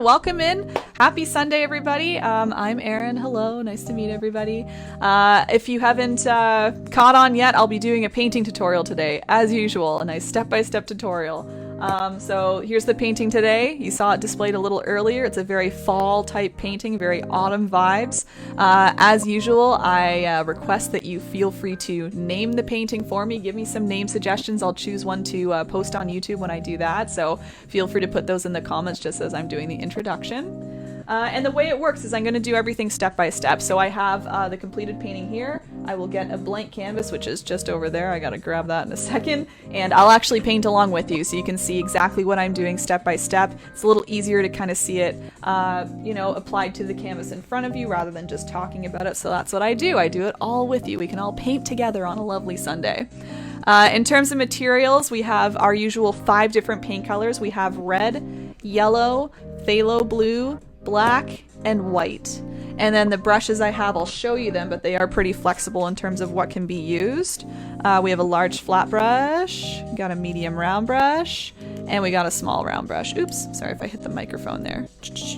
Welcome in. Happy Sunday, everybody. I'm Erin. Hello, nice to meet everybody. If you haven't caught on yet, I'll be doing a painting tutorial today, as usual, a nice step-by-step tutorial. So here's the painting today. You saw it displayed a little earlier. It's a very fall type painting, very autumn vibes. As usual, I request that you feel free to name the painting for me. Give me some name suggestions. I'll choose one to post on YouTube when I do that. So feel free to put those in the comments just as I'm doing the introduction. And the way it works is I'm going to do everything step by step. So I have the completed painting here. I will get a blank canvas, which is just over there. I got to grab that in a second. And I'll actually paint along with you so you can see exactly what I'm doing step by step. It's a little easier to kind of see it, applied to the canvas in front of you rather than just talking about it. So that's what I do. I do it all with you. We can all paint together on a lovely Sunday. In terms of materials, we have our usual 5 different paint colors. We have red, yellow, phthalo blue, black, and white. And then the brushes I have, I'll show you them, but they are pretty flexible in terms of what can be used. We have a large flat brush, got a medium round brush, and we got a small round brush. Oops, sorry if I hit the microphone there.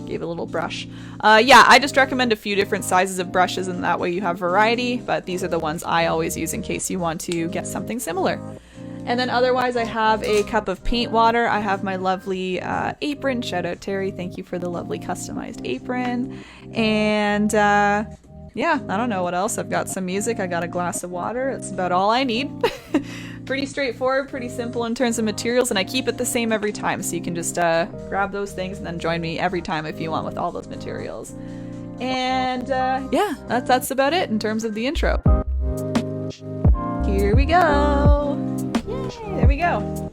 Gave a little brush. Yeah, I just recommend a few different sizes of brushes, and that way you have variety, but these are the ones I always use in case you want to get something similar. And then otherwise I have a cup of paint water. I have my lovely apron. Shout out Terry, thank you for the lovely customized apron. And yeah, I don't know what else. I've got some music, I got a glass of water. That's about all I need. Pretty straightforward, pretty simple in terms of materials, and I keep it the same every time. So you can just grab those things and then join me every time if you want with all those materials. And yeah, that's about it in terms of the intro. Here we go. Yay, there we go.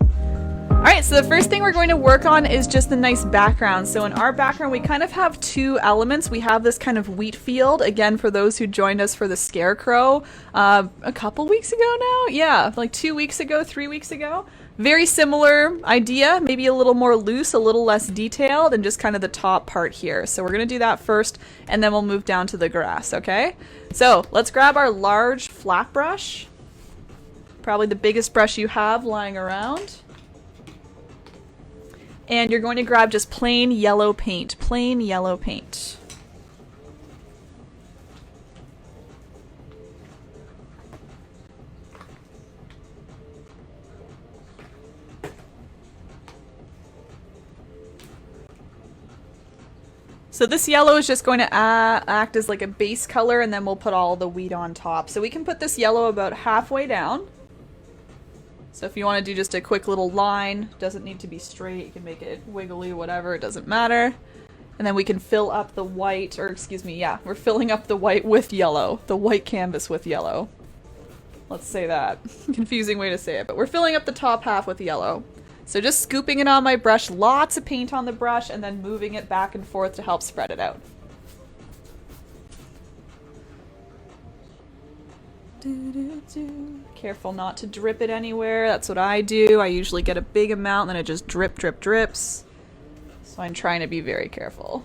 Alright, so the first thing we're going to work on is just the nice background. So in our background, we kind of have 2 elements. We have this kind of wheat field, again, for those who joined us for the scarecrow a couple weeks ago now? Yeah, like 2 weeks ago, 3 weeks ago. Very similar idea, maybe a little more loose, a little less detailed, and just kind of the top part here. So we're going to do that first, and then we'll move down to the grass, okay? So let's grab our large flat brush. Probably the biggest brush you have lying around. And you're going to grab just plain yellow paint. Plain yellow paint. So this yellow is just going to act as like a base color, and then we'll put all the wheat on top. So we can put this yellow about halfway down. So if you want to do just a quick little line, doesn't need to be straight, you can make it wiggly, whatever, it doesn't matter. And then we can fill up the white, or excuse me, yeah, we're filling up the white with yellow, the white canvas with yellow. Let's say that. Confusing way to say it, but we're filling up the top half with yellow. So just scooping it on my brush, lots of paint on the brush, and then moving it back and forth to help spread it out. Careful not to drip it anywhere. That's what I do. I usually get a big amount, and then it just drips. So I'm trying to be very careful.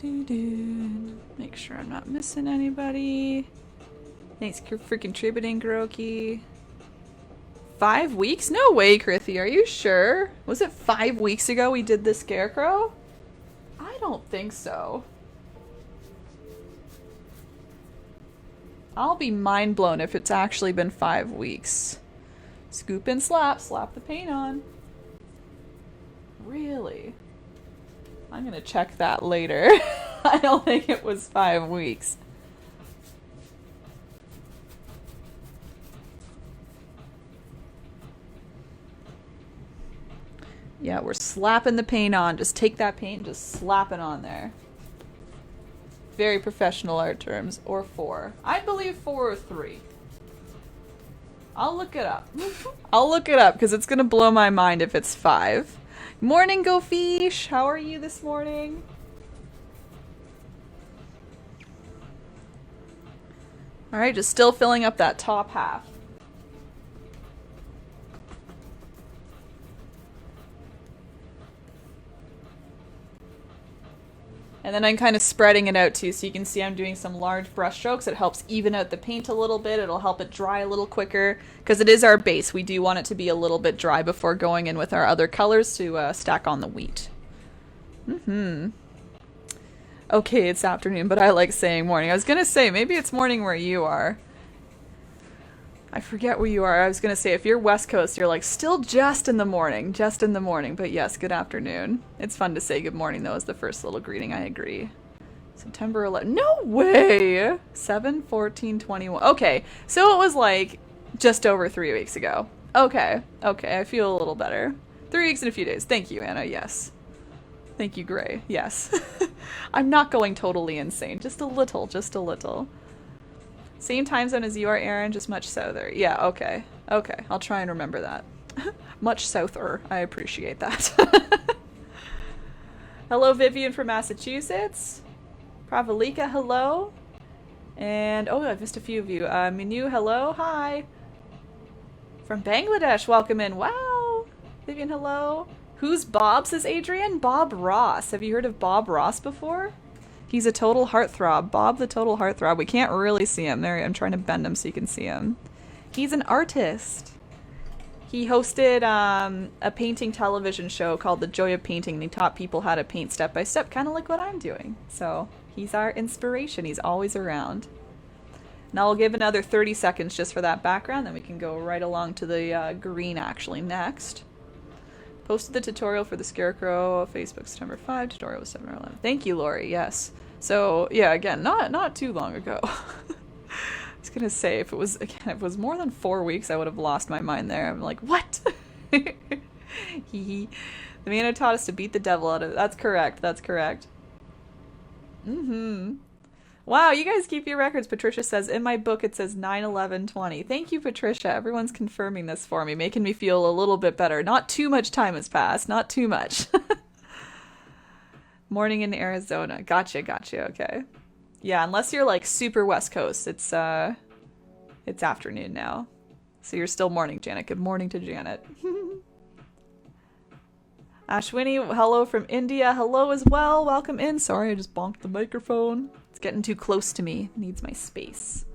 Make sure I'm not missing anybody. Thanks for contributing, Kuroki. 5 weeks? No way, Krithy. Are you sure? Was it 5 weeks ago we did the scarecrow? I don't think so. I'll be mind blown if it's actually been 5 weeks. Scoop and slap the paint on. Really? I'm gonna check that later. I don't think it was 5 weeks. Yeah, we're slapping the paint on. Just take that paint and just slap it on there. Very professional art terms. Or 4. I believe 4 or 3. I'll look it up. I'll look it up because it's going to blow my mind if it's 5. Morning, Go Fish! How are you this morning? Alright, just still filling up that top half. And then I'm kind of spreading it out too, so you can see I'm doing some large brush strokes. It helps even out the paint a little bit. It'll help it dry a little quicker, because it is our base. We do want it to be a little bit dry before going in with our other colors to stack on the wheat. Okay, it's afternoon, but I like saying morning. I was gonna say, maybe it's morning where you are. I forget where you are. I was gonna say, if you're West Coast, you're like still just in the morning. But yes, good afternoon. It's fun to say good morning though as the first little greeting. I agree. September 11th. No way! 7/14/21. Okay, so it was like just over 3 weeks ago. Okay, I feel a little better. 3 weeks and a few days. Thank you, Anna. Yes. Thank you, Gray. Yes. I'm not going totally insane. Just a little. Same time zone as you are, Aaron, just much souther. Yeah, okay. I'll try and remember that. Much souther. I appreciate that. Hello, Vivian from Massachusetts. Pravalika, hello. And, oh, I've missed a few of you. Minu, hello. Hi. From Bangladesh, welcome in. Wow. Vivian, hello. Who's Bob, says Adrian? Bob Ross. Have you heard of Bob Ross before? He's a total heartthrob. Bob the total heartthrob. We can't really see him. There, I'm trying to bend him so you can see him. He's an artist. He hosted a painting television show called The Joy of Painting, and he taught people how to paint step by step, kind of like what I'm doing. So he's our inspiration. He's always around. Now I'll give another 30 seconds just for that background, then we can go right along to the green actually next. Posted the tutorial for the Scarecrow, Facebook September 5, tutorial was September 11. Thank you, Lori, yes. So, yeah, again, not too long ago. I was gonna say, if it was more than 4 weeks, I would have lost my mind there. I'm like, what? The man who taught us to beat the devil out of it. That's correct. Wow, you guys keep your records. Patricia says, in my book it says 9/11/20. Thank you, Patricia. Everyone's confirming this for me, making me feel a little bit better. Not too much time has passed. Not too much. Morning in Arizona. Gotcha. Okay. Yeah, unless you're like super West Coast, it's afternoon now. So you're still morning, Janet. Good morning to Janet. Ashwini, hello from India. Hello as well. Welcome in. Sorry, I just bonked the microphone. It's getting too close to me. It needs my space.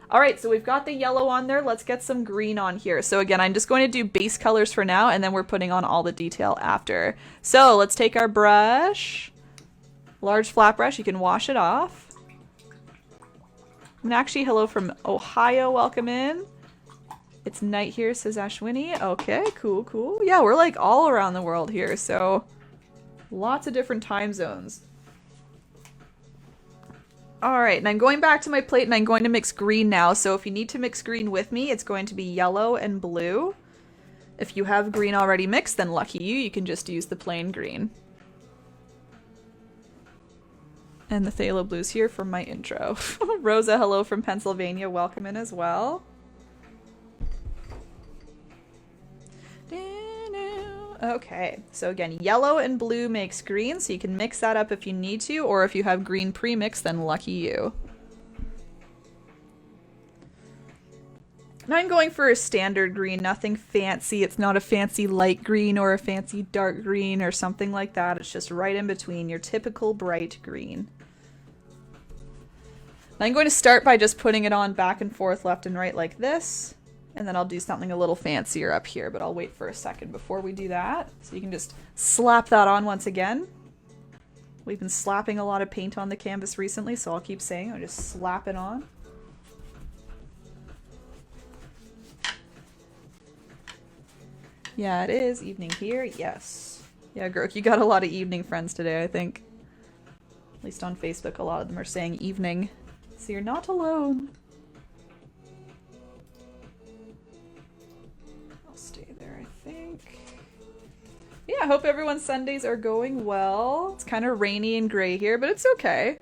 All right, so we've got the yellow on there. Let's get some green on here. So again, I'm just going to do base colors for now, and then we're putting on all the detail after. So let's take our brush, large flat brush. You can wash it off. And actually, hello from Ohio. Welcome in. It's night here, says Ashwini. Okay, cool. Yeah, we're like all around the world here, so lots of different time zones. All right, and I'm going back to my plate and I'm going to mix green now. So if you need to mix green with me, it's going to be yellow and blue. If you have green already mixed, then lucky you. You can just use the plain green. And the phthalo blue's here for my intro. Rosa, hello from Pennsylvania. Welcome in as well. Okay, so again, yellow and blue makes green, so you can mix that up if you need to, or if you have green pre-mixed, then lucky you. Now I'm going for a standard green, nothing fancy. It's not a fancy light green or a fancy dark green or something like that. It's just right in between, your typical bright green. Now I'm going to start by just putting it on back and forth, left and right like this. And then I'll do something a little fancier up here, but I'll wait for a second before we do that. So you can just slap that on once again. We've been slapping a lot of paint on the canvas recently, so I'll keep saying I'll just slap it on. Yeah, it is evening here. Yes. Yeah, Grook, you got a lot of evening friends today, I think. At least on Facebook, a lot of them are saying evening. So you're not alone. Yeah, I hope everyone's Sundays are going well. It's kind of rainy and gray here, but it's okay.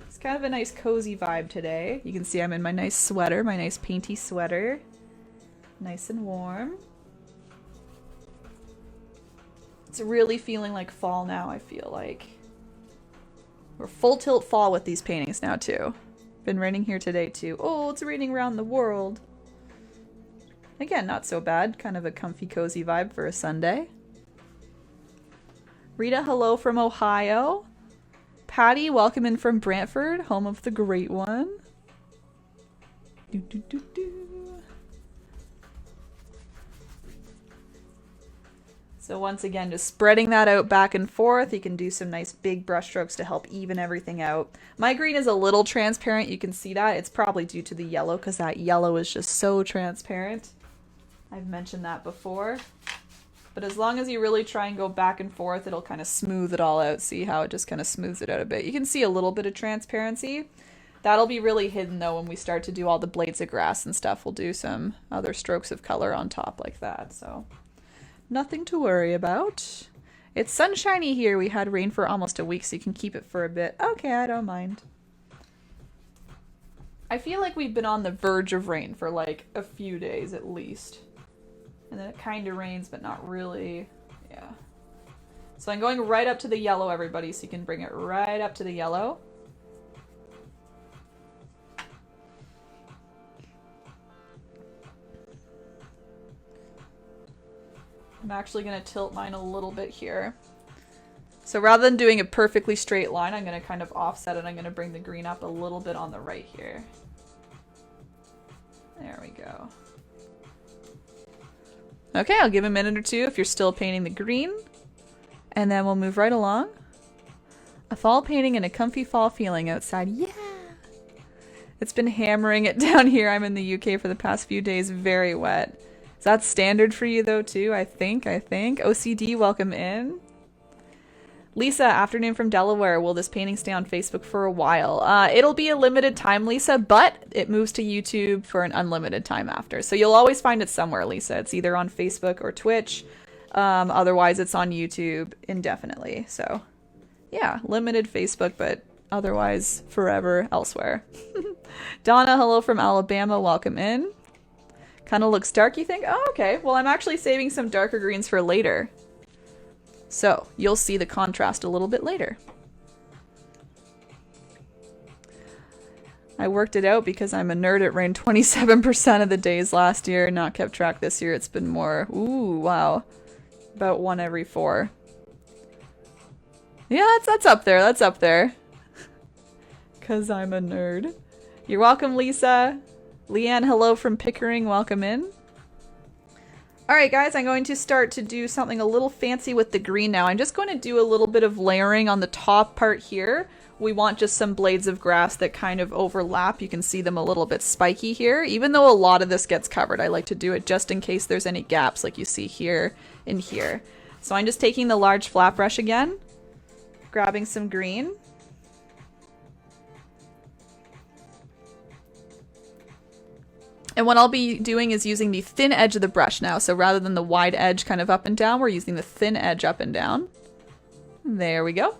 It's kind of a nice cozy vibe today. You can see I'm in my nice sweater, my nice painty sweater. Nice and warm. It's really feeling like fall now, I feel like. We're full tilt fall with these paintings now, too. Been raining here today, too. Oh, it's raining around the world. Again, not so bad. Kind of a comfy, cozy vibe for a Sunday. Rita, hello from Ohio. Patty, welcome in from Brantford, home of the Great One. Do, do, do, do. So once again, just spreading that out back and forth. You can do some nice big brush strokes to help even everything out. My green is a little transparent. You can see that. It's probably due to the yellow because that yellow is just so transparent. I've mentioned that before. But as long as you really try and go back and forth, it'll kind of smooth it all out. See how it just kind of smooths it out a bit. You can see a little bit of transparency. That'll be really hidden though when we start to do all the blades of grass and stuff. We'll do some other strokes of color on top like that. So nothing to worry about. It's sunshiny here. We had rain for almost a week, so you can keep it for a bit. Okay, I don't mind. I feel like we've been on the verge of rain for like a few days at least. And then it kind of rains, but not really. Yeah. So I'm going right up to the yellow, everybody, so you can bring it right up to the yellow. I'm actually going to tilt mine a little bit here. So rather than doing a perfectly straight line, I'm going to kind of offset it. I'm going to bring the green up a little bit on the right here. There we go. Okay, I'll give a minute or two if you're still painting the green. And then we'll move right along. A fall painting and a comfy fall feeling outside. Yeah! It's been hammering it down here. I'm in the UK for the past few days. Very wet. Is that standard for you though too? I think. OCD, welcome in. Lisa, afternoon from Delaware. Will this painting stay on Facebook for a while? It'll be a limited time, Lisa, but it moves to YouTube for an unlimited time after. So you'll always find it somewhere, Lisa. It's either on Facebook or Twitch. Otherwise, it's on YouTube indefinitely. So yeah, limited Facebook, but otherwise forever elsewhere. Donna, hello from Alabama. Welcome in. Kind of looks dark, you think? Oh, okay. Well, I'm actually saving some darker greens for later. So, you'll see the contrast a little bit later. I worked it out because I'm a nerd. It rained 27% of the days last year. Not kept track this year. It's been more. Ooh, wow. About 1 every 4. Yeah, that's up there. That's up there. Because I'm a nerd. You're welcome, Lisa. Leanne, hello from Pickering. Welcome in. Alright guys, I'm going to start to do something a little fancy with the green now. I'm just going to do a little bit of layering on the top part here. We want just some blades of grass that kind of overlap. You can see them a little bit spiky here. Even though a lot of this gets covered, I like to do it just in case there's any gaps like you see here and here. So I'm just taking the large flat brush again, grabbing some green. And what I'll be doing is using the thin edge of the brush now. So rather than the wide edge kind of up and down, we're using the thin edge up and down. There we go.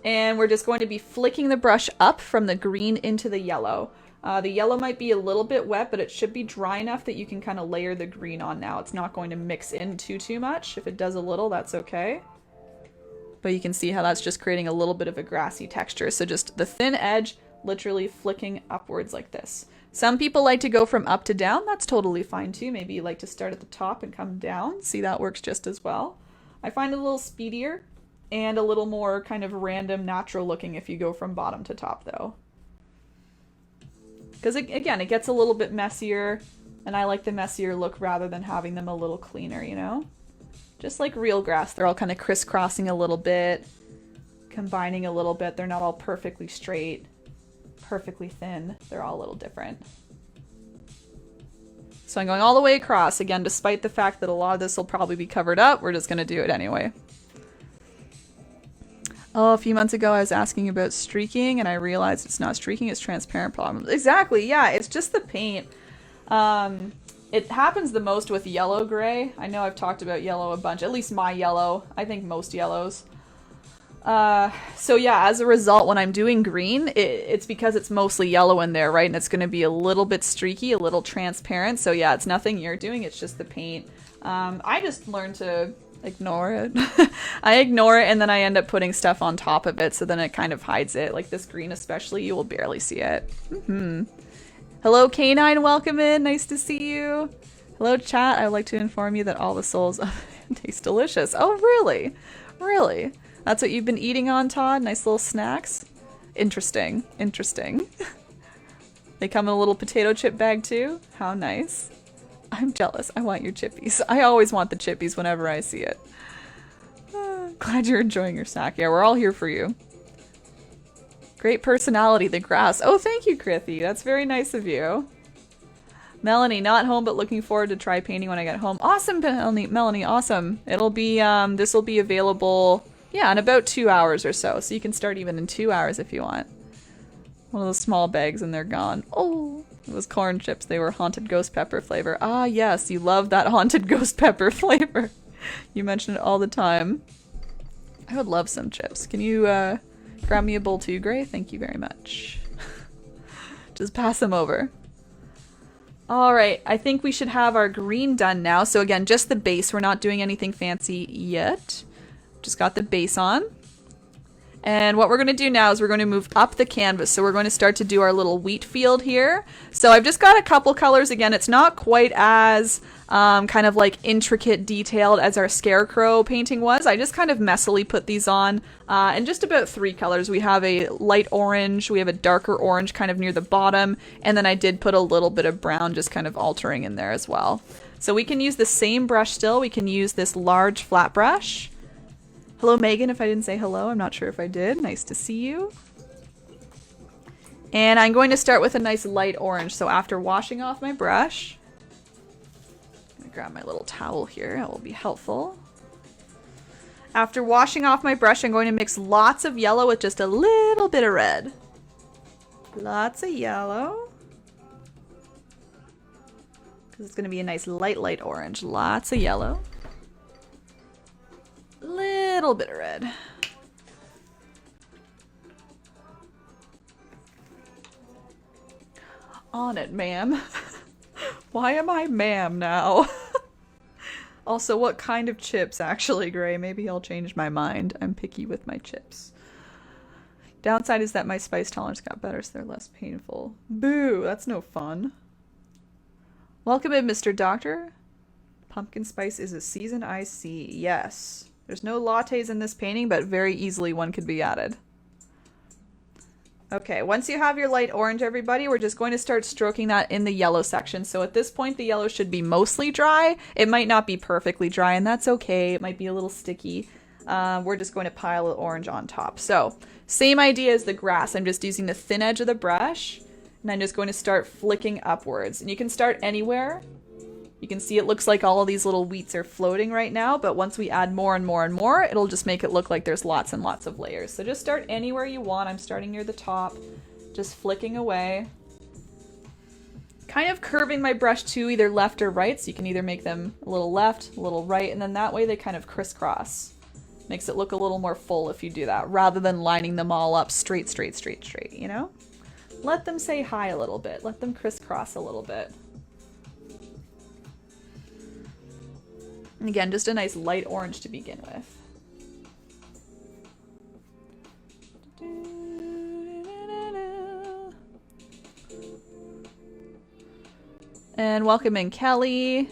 And we're just going to be flicking the brush up from the green into the yellow. The yellow might be a little bit wet, but it should be dry enough that you can kind of layer the green on now. It's not going to mix in too much. If it does a little, that's okay. But you can see how that's just creating a little bit of a grassy texture. So just the thin edge, literally flicking upwards like this. Some people like to go from up to down. That's totally fine too. Maybe you like to start at the top and come down. See, that works just as well. I find it a little speedier and a little more kind of random, natural looking if you go from bottom to top though. Because again, it gets a little bit messier, and I like the messier look rather than having them a little cleaner, you know? Just like real grass, they're all kind of crisscrossing a little bit, combining a little bit. They're not all perfectly straight, perfectly thin. They're all a little different. So I'm going all the way across. Again, despite the fact that a lot of this will probably be covered up, we're just going to do it anyway. Oh, a few months ago I was asking about streaking and I realized it's not streaking, it's transparent problems. Exactly, yeah, it's just the paint. It happens the most with yellow gray. I know I've talked about yellow a bunch, at least my yellow. I think most yellows. So yeah, as a result, when I'm doing green, it's because it's mostly yellow in there, right? And it's going to be a little bit streaky, a little transparent. So yeah, it's nothing you're doing, it's just the paint. I just learned to ignore it. I ignore it and then I end up putting stuff on top of it, so then it kind of hides it. Like this green especially, you will barely see it. Hello Canine, welcome in, nice to see you. Hello chat, I would like to inform you that all the souls taste delicious. Oh really? Really? That's what you've been eating on, Todd? Nice little snacks? Interesting. Interesting. They come in a little potato chip bag too. How nice. I'm jealous. I want your chippies. I always want the chippies whenever I see it. Glad you're enjoying your snack. Yeah, we're all here for you. Great personality, the grass. Oh, thank you, Krithy. That's very nice of you. Melanie, not home, but looking forward to try painting when I get home. Awesome, Melanie, awesome. It'll be, this will be available, yeah, in about 2 hours or so. So you can start even in 2 hours if you want. One of those small bags and they're gone. Oh, it was corn chips. They were haunted ghost pepper flavor. Ah, yes, you love that haunted ghost pepper flavor. You mention it all the time. I would love some chips. Can you, grab me a bowl too, Gray? Thank you very much. Just pass them over. All right, I think we should have our green done now. So again, just the base. We're not doing anything fancy yet. Just got the base on. And what we're going to do now is we're going to move up the canvas. So we're going to start to do our little wheat field here. So I've just got a couple colors. Again, it's not quite as kind of like intricate, detailed as our scarecrow painting was. I just kind of messily put these on in just about 3 colors. We have a light orange, we have a darker orange kind of near the bottom, and then I did put a little bit of brown just kind of altering in there as well. So we can use the same brush still. We can use this large flat brush. Hello, Megan, if I didn't say hello. I'm not sure if I did. Nice to see you. And I'm going to start with a nice light orange. So after washing off my brush, I'm gonna grab my little towel here. That will be helpful. After washing off my brush, I'm going to mix lots of yellow with just a little bit of red. Lots of yellow. Because it's going to be a nice light orange. Lots of yellow. Little bit of red. On it, ma'am. Why am I ma'am now? Also, what kind of chips, actually, Gray? Maybe I'll change my mind. I'm picky with my chips. Downside is that my spice tolerance got better, so they're less painful. Boo! That's no fun. Welcome in, Mr. Doctor. Pumpkin spice is a season I see. Yes. There's no lattes in this painting, but very easily one could be added. Okay, once you have your light orange, everybody, we're just going to start stroking that in the yellow section. So at this point, the yellow should be mostly dry. It might not be perfectly dry, and that's okay. It might be a little sticky. We're just going to pile the orange on top. So, same idea as the grass. I'm just using the thin edge of the brush, and I'm just going to start flicking upwards. And you can start anywhere. You can see it looks like all of these little wheats are floating right now, but once we add more and more and more, it'll just make it look like there's lots and lots of layers. So just start anywhere you want. I'm starting near the top, just flicking away. Kind of curving my brush to either left or right, so you can either make them a little left, a little right, and then that way they kind of crisscross. Makes it look a little more full if you do that, rather than lining them all up straight, you know? Let them say hi a little bit. Let them crisscross a little bit. And again, just a nice light orange to begin with. And welcome in Kelly.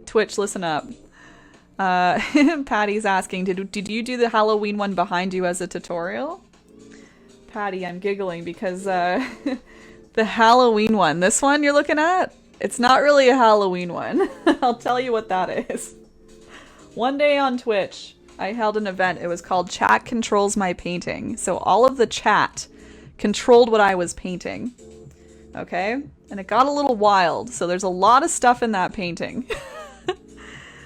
Twitch, listen up. Patty's asking, did you do the Halloween one behind you as a tutorial? Patty, I'm giggling because the Halloween one, this one you're looking at? It's not really a Halloween one. I'll tell you what that is. One day on Twitch, I held an event. It was called Chat Controls My Painting. So all of the chat controlled what I was painting. Okay? And it got a little wild. So there's a lot of stuff in that painting.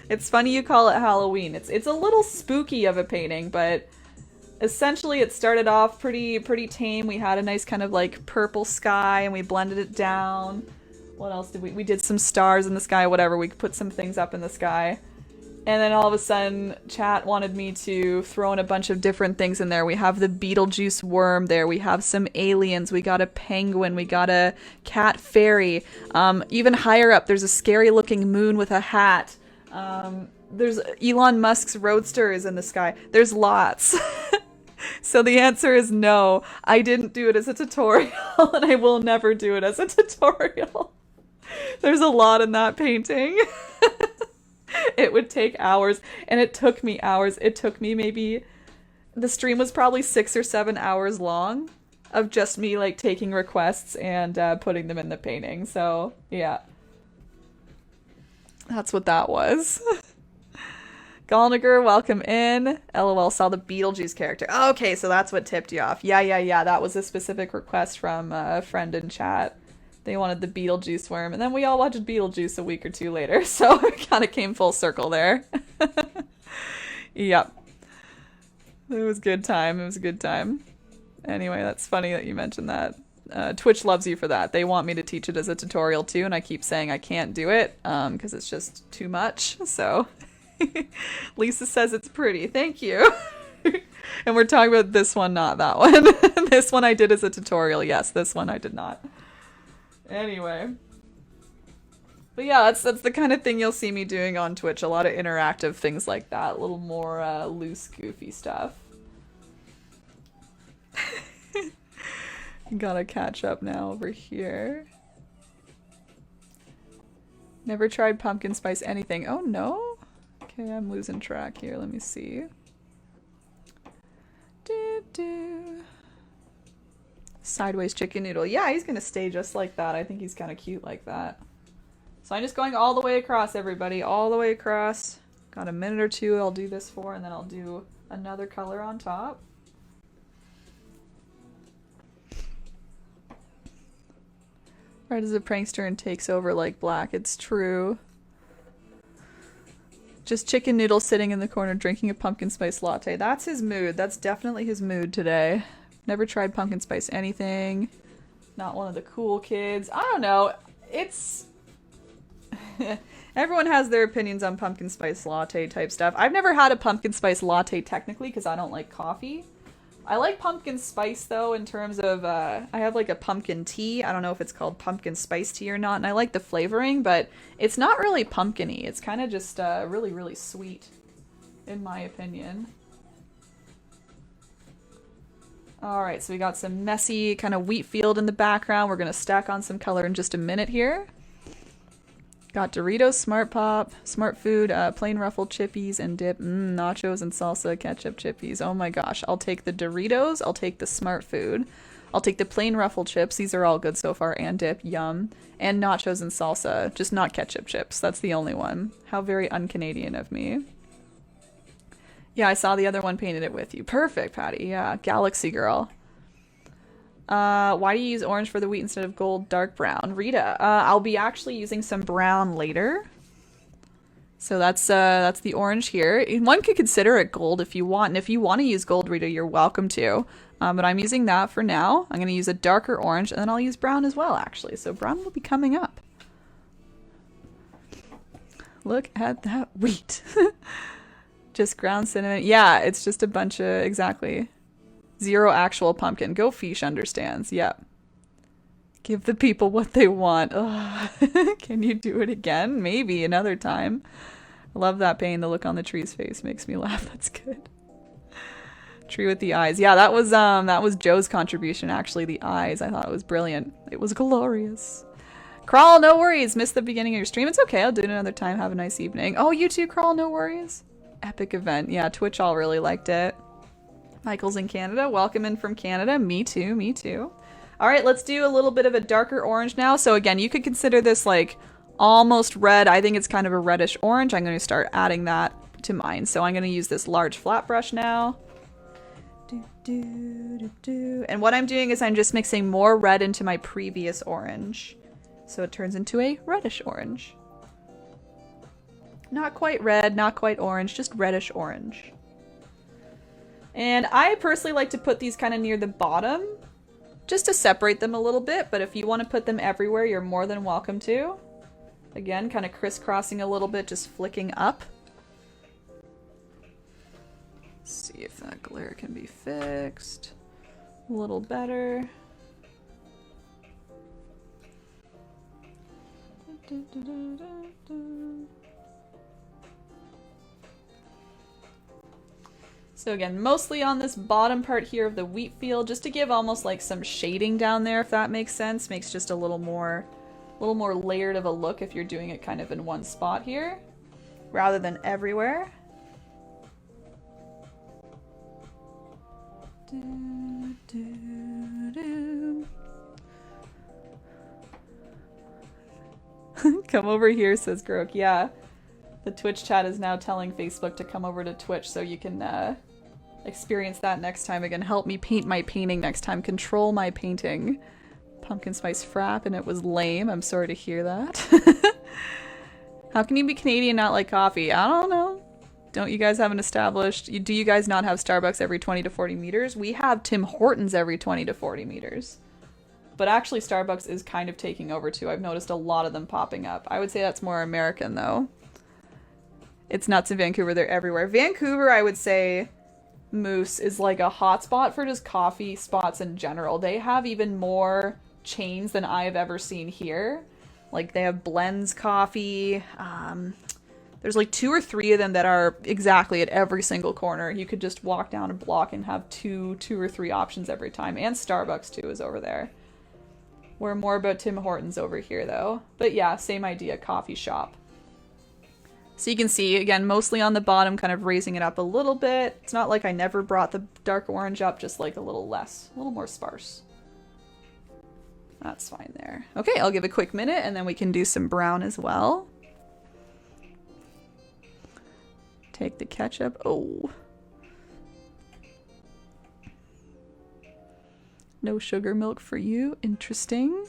It's funny you call it Halloween. It's a little spooky of a painting, but essentially it started off pretty tame. We had a nice kind of like purple sky and we blended it down. What else did we did some stars in the sky, whatever. We put some things up in the sky. And then all of a sudden, chat wanted me to throw in a bunch of different things in there. We have the Beetlejuice worm there. We have some aliens. We got a penguin. We got a cat fairy. Even higher up, there's a scary looking moon with a hat. There's Elon Musk's roadster is in the sky. There's lots. So the answer is no. I didn't do it as a tutorial, and I will never do it as a tutorial. There's a lot in that painting. It would take hours, and it took me hours. It took me maybe the stream was probably 6 or 7 hours long of just me like taking requests and putting them in the painting. So yeah, that's what that was. Gallniger, welcome in. LOL, saw the Beetlejuice character. Okay, so that's what tipped you off. Yeah. That was a specific request from a friend in chat. They wanted the Beetlejuice worm, and then we all watched Beetlejuice a week or two later, so it kind of came full circle there. Yep. It was a good time. It was a good time. Anyway, that's funny that you mentioned that. Twitch loves you for that. They want me to teach it as a tutorial too, and I keep saying I can't do it because it's just too much, so... Lisa says it's pretty. Thank you. And we're talking about this one, not that one. This one I did as a tutorial. Yes, this one I did not. Anyway. But yeah, that's the kind of thing you'll see me doing on Twitch. A lot of interactive things like that. A little more loose, goofy stuff. Gotta catch up now over here. Never tried pumpkin spice anything. Oh no? Okay, I'm losing track here. Let me see. Sideways chicken noodle. Yeah, he's gonna stay just like that. I think he's kind of cute like that. So I'm just going all the way across, everybody. All the way across. Got a minute or two I'll do this for, and then I'll do another color on top. Red is a prankster and takes over like black. It's true. Just chicken noodles sitting in the corner drinking a pumpkin spice latte. That's his mood. That's definitely his mood today. Never tried pumpkin spice anything. Not one of the cool kids. I don't know. It's... Everyone has their opinions on pumpkin spice latte type stuff. I've never had a pumpkin spice latte technically because I don't like coffee. I like pumpkin spice though in terms of, I have like a pumpkin tea. I don't know if it's called pumpkin spice tea or not, and I like the flavoring, but it's not really pumpkin-y. It's kind of just really, really sweet, in my opinion. Alright, so we got some messy kind of wheat field in the background. We're going to stack on some color in just a minute here. Got Doritos, Smart Pop, Smart Food, plain ruffled chippies and dip, nachos and salsa, ketchup chippies. Oh my gosh, I'll take the Doritos, I'll take the Smart Food, I'll take the plain ruffled chips, these are all good so far, and dip, yum, and nachos and salsa, just not ketchup chips, that's the only one. How very un-Canadian of me. Yeah, I saw the other one painted it with you. Perfect, Patty, yeah, Galaxy Girl. Why do you use orange for the wheat instead of gold, dark brown? Rita, I'll be actually using some brown later. So that's the orange here. One could consider it gold if you want, and if you want to use gold, Rita, you're welcome to. But I'm using that for now. I'm going to use a darker orange, and then I'll use brown as well, actually. So brown will be coming up. Look at that wheat. Just ground cinnamon. Yeah, it's just a bunch of, exactly. Zero actual pumpkin. Go Fish understands. Yep. Give the people what they want. Ugh. Can you do it again? Maybe another time. I love that pain. The look on the tree's face makes me laugh. That's good. Tree with the eyes. Yeah, that was Joe's contribution, actually, the eyes. I thought it was brilliant. It was glorious. Crawl, no worries. Missed the beginning of your stream. It's okay. I'll do it another time. Have a nice evening. Oh, you too, Crawl, no worries. Epic event. Yeah, Twitch all really liked it. Michael's in Canada. Welcome in from Canada. Me too, me too. All right, let's do a little bit of a darker orange now. So again, you could consider this like almost red. I think it's kind of a reddish orange. I'm going to start adding that to mine. So I'm going to use this large flat brush now. And what I'm doing is I'm just mixing more red into my previous orange. So it turns into a reddish orange. Not quite red, not quite orange, just reddish orange. And I personally like to put these kind of near the bottom, just to separate them a little bit, but if you want to put them everywhere, you're more than welcome to. Again, kind of crisscrossing a little bit, just flicking up. Let's see if that glare can be fixed a little better. So again, mostly on this bottom part here of the wheat field, just to give almost like some shading down there, if that makes sense. Makes just a little more layered of a look if you're doing it kind of in one spot here, rather than everywhere. Come over here, says Grok. Yeah. The Twitch chat is now telling Facebook to come over to Twitch so you can experience that next time again. Help me paint my painting next time. Control my painting. Pumpkin spice frap, and it was lame. I'm sorry to hear that. How can you be Canadian and not like coffee? I don't know. Don't you guys have an established... Do you guys not have Starbucks every 20 to 40 meters? We have Tim Hortons every 20 to 40 meters. But actually Starbucks is kind of taking over too. I've noticed a lot of them popping up. I would say that's more American though. It's nuts in Vancouver. They're everywhere. Vancouver, I would say, Moose, is like a hotspot for just coffee spots in general. They have even more chains than I have ever seen here. Like they have Blends Coffee. There's like 2 or 3 of them that are exactly at every single corner. You could just walk down a block and have two or three options every time. And Starbucks too is over there. We're more about Tim Hortons over here though. But yeah, same idea, coffee shop. So you can see, again, mostly on the bottom, kind of raising it up a little bit. It's not like I never brought the dark orange up, just like a little less, a little more sparse. That's fine there. Okay, I'll give a quick minute and then we can do some brown as well. Take the ketchup. Oh. No sugar milk for you. Interesting.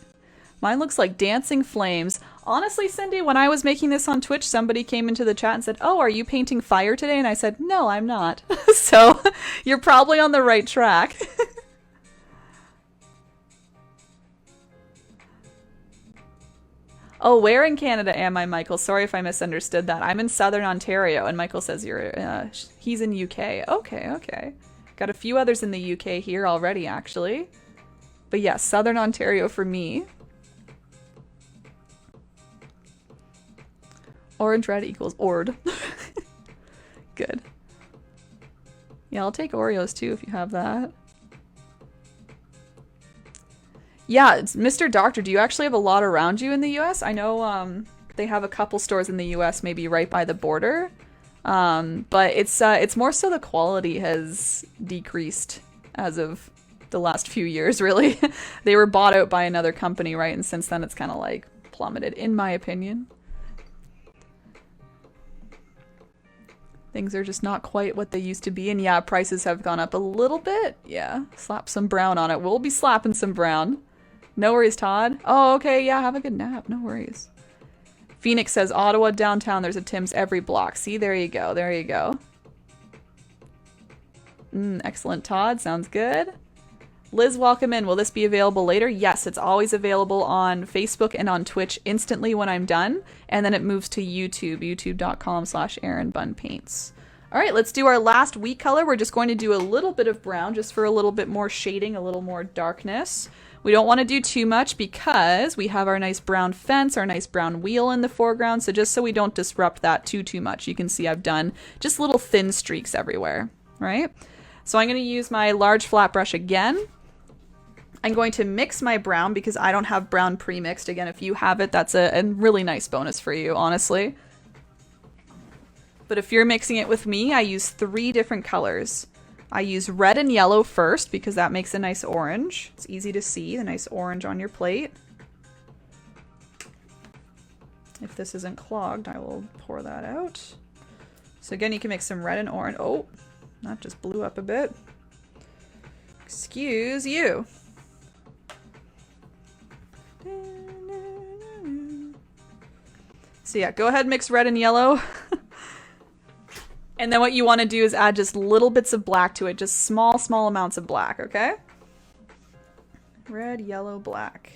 Mine looks like dancing flames. Honestly, Cindy, when I was making this on Twitch, somebody came into the chat and said, "Oh, are you painting fire today?" And I said, "No, I'm not." So you're probably on the right track. Oh, where in Canada am I, Michael? Sorry if I misunderstood that. I'm in Southern Ontario, and Michael says he's in UK. Okay, okay. Got a few others in the UK here already, actually. But yes, Southern Ontario for me. Orange red equals Ord. Good. Yeah, I'll take Oreos too if you have that. Yeah, it's Mr. Doctor, do you actually have a lot around you in the US? I know they have a couple stores in the US, maybe right by the border. But it's more so the quality has decreased as of the last few years, really. They were bought out by another company, right? And since then it's kind of like plummeted, in my opinion. Things are just not quite what they used to be. And yeah, prices have gone up a little bit. Yeah, slap some brown on it. We'll be slapping some brown. No worries, Todd. Oh, okay, yeah, have a good nap. No worries. Phoenix says, Ottawa downtown, there's a Tim's every block. See, there you go, there you go. Excellent, Todd. Sounds good. Liz, welcome in. Will this be available later? Yes, it's always available on Facebook and on Twitch instantly when I'm done. And then it moves to YouTube, youtube.com/erinbunpaints. All right, let's do our last wheat color. We're just going to do a little bit of brown just for a little bit more shading, a little more darkness. We don't want to do too much because we have our nice brown fence, our nice brown wheel in the foreground. So just so we don't disrupt that too much, you can see I've done just little thin streaks everywhere, right? So I'm going to use my large flat brush again. I'm going to mix my brown because I don't have brown pre-mixed. Again, if you have it, that's a really nice bonus for you, honestly. But if you're mixing it with me, I use 3 different colors. I use red and yellow first because that makes a nice orange. It's easy to see, the nice orange on your plate. If this isn't clogged, I will pour that out. So again, you can mix some red and orange. Oh, that just blew up a bit. Excuse you. So yeah, go ahead and mix red and yellow. And then what you want to do is add just little bits of black to it. Just small amounts of black, okay? Red, yellow, black.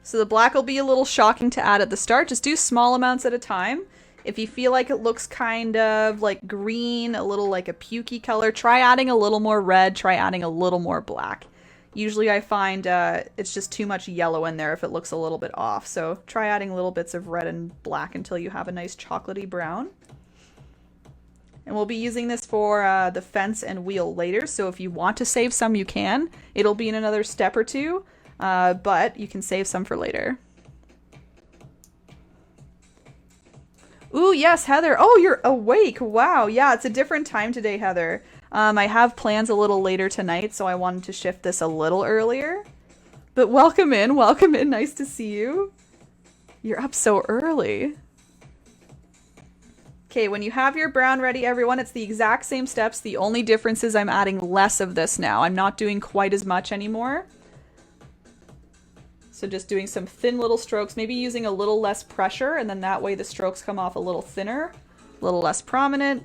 So the black will be a little shocking to add at the start. Just do small amounts at a time. If you feel like it looks kind of like green, a little like a pukey color, try adding a little more red, try adding a little more black. Usually I find it's just too much yellow in there if it looks a little bit off. So try adding little bits of red and black until you have a nice chocolatey brown. And we'll be using this for the fence and wheel later. So if you want to save some, you can. It'll be in another step or two, but you can save some for later. Ooh, yes, Heather. Oh, you're awake. Wow. Yeah, it's a different time today, Heather. I have plans a little later tonight, so I wanted to shift this a little earlier. But welcome in. Welcome in. Nice to see you. You're up so early. Okay, when you have your brown ready, everyone, it's the exact same steps. The only difference is I'm adding less of this now. I'm not doing quite as much anymore. So just doing some thin little strokes, maybe using a little less pressure, and then that way the strokes come off a little thinner, a little less prominent,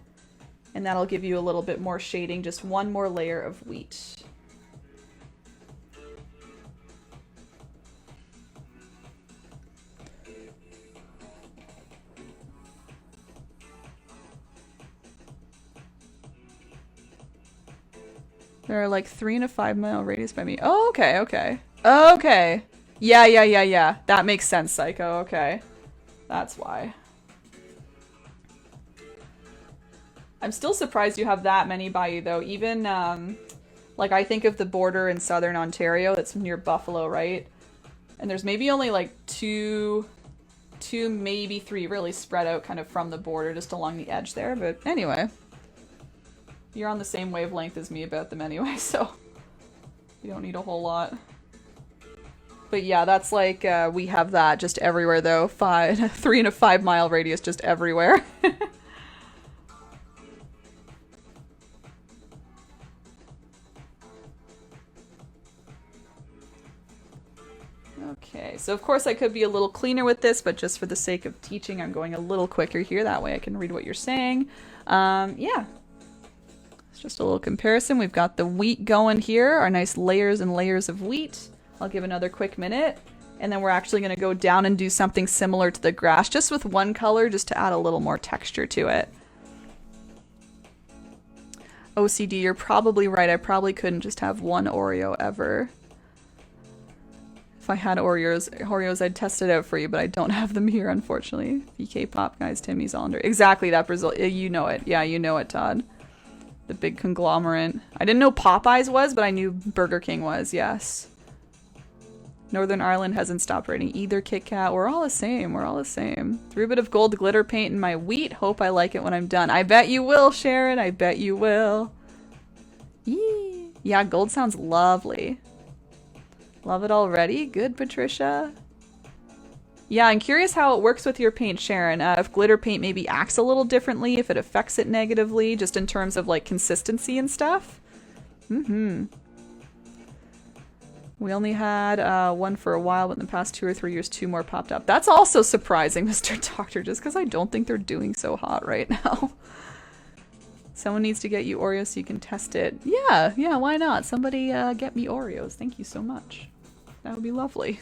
and that'll give you a little bit more shading, just one more layer of wheat. There are like 3 and a 5 mile radius by me. Oh, okay, okay. Okay. Yeah. That makes sense, Psycho. Okay. That's why. I'm still surprised you have that many by you, though. Even, like, I think of the border in southern Ontario that's near Buffalo, right? And there's maybe only, like, two, maybe 3 really spread out kind of from the border just along the edge there. But anyway. You're on the same wavelength as me about them anyway, so you don't need a whole lot. But yeah, that's like, we have that just everywhere though. 3 and a 5 mile radius just everywhere. Okay, so of course I could be a little cleaner with this, but just for the sake of teaching, I'm going a little quicker here. That way I can read what you're saying. Yeah. Just a little comparison. We've got the wheat going here, our nice layers and layers of wheat. I'll give another quick minute, and then we're actually going to go down and do something similar to the grass, just with one color, just to add a little more texture to it. OCD, you're probably right. I probably couldn't just have one Oreo ever. If I had Oreos, I'd test it out for you, but I don't have them here, unfortunately. BK Pop Guys, Timmy Zolander. Exactly that Brazil. You know it. Yeah, you know it, Todd. The big conglomerate. I didn't know Popeyes was, but I knew Burger King was, yes. Northern Ireland hasn't stopped rating either. Kit Kat. We're all the same. We're all the same. Threw a bit of gold glitter paint in my wheat. Hope I like it when I'm done. I bet you will, Sharon. I bet you will. Yee. Yeah, gold sounds lovely. Love it already. Good, Patricia. Yeah, I'm curious how it works with your paint, Sharon. If glitter paint maybe acts a little differently, if it affects it negatively, just in terms of like consistency and stuff. We only had one for a while, but in the past 2 or 3 years, 2 more popped up. That's also surprising, Mr. Doctor, just because I don't think they're doing so hot right now. Someone needs to get you Oreos so you can test it. Yeah, why not? Somebody get me Oreos. Thank you so much. That would be lovely.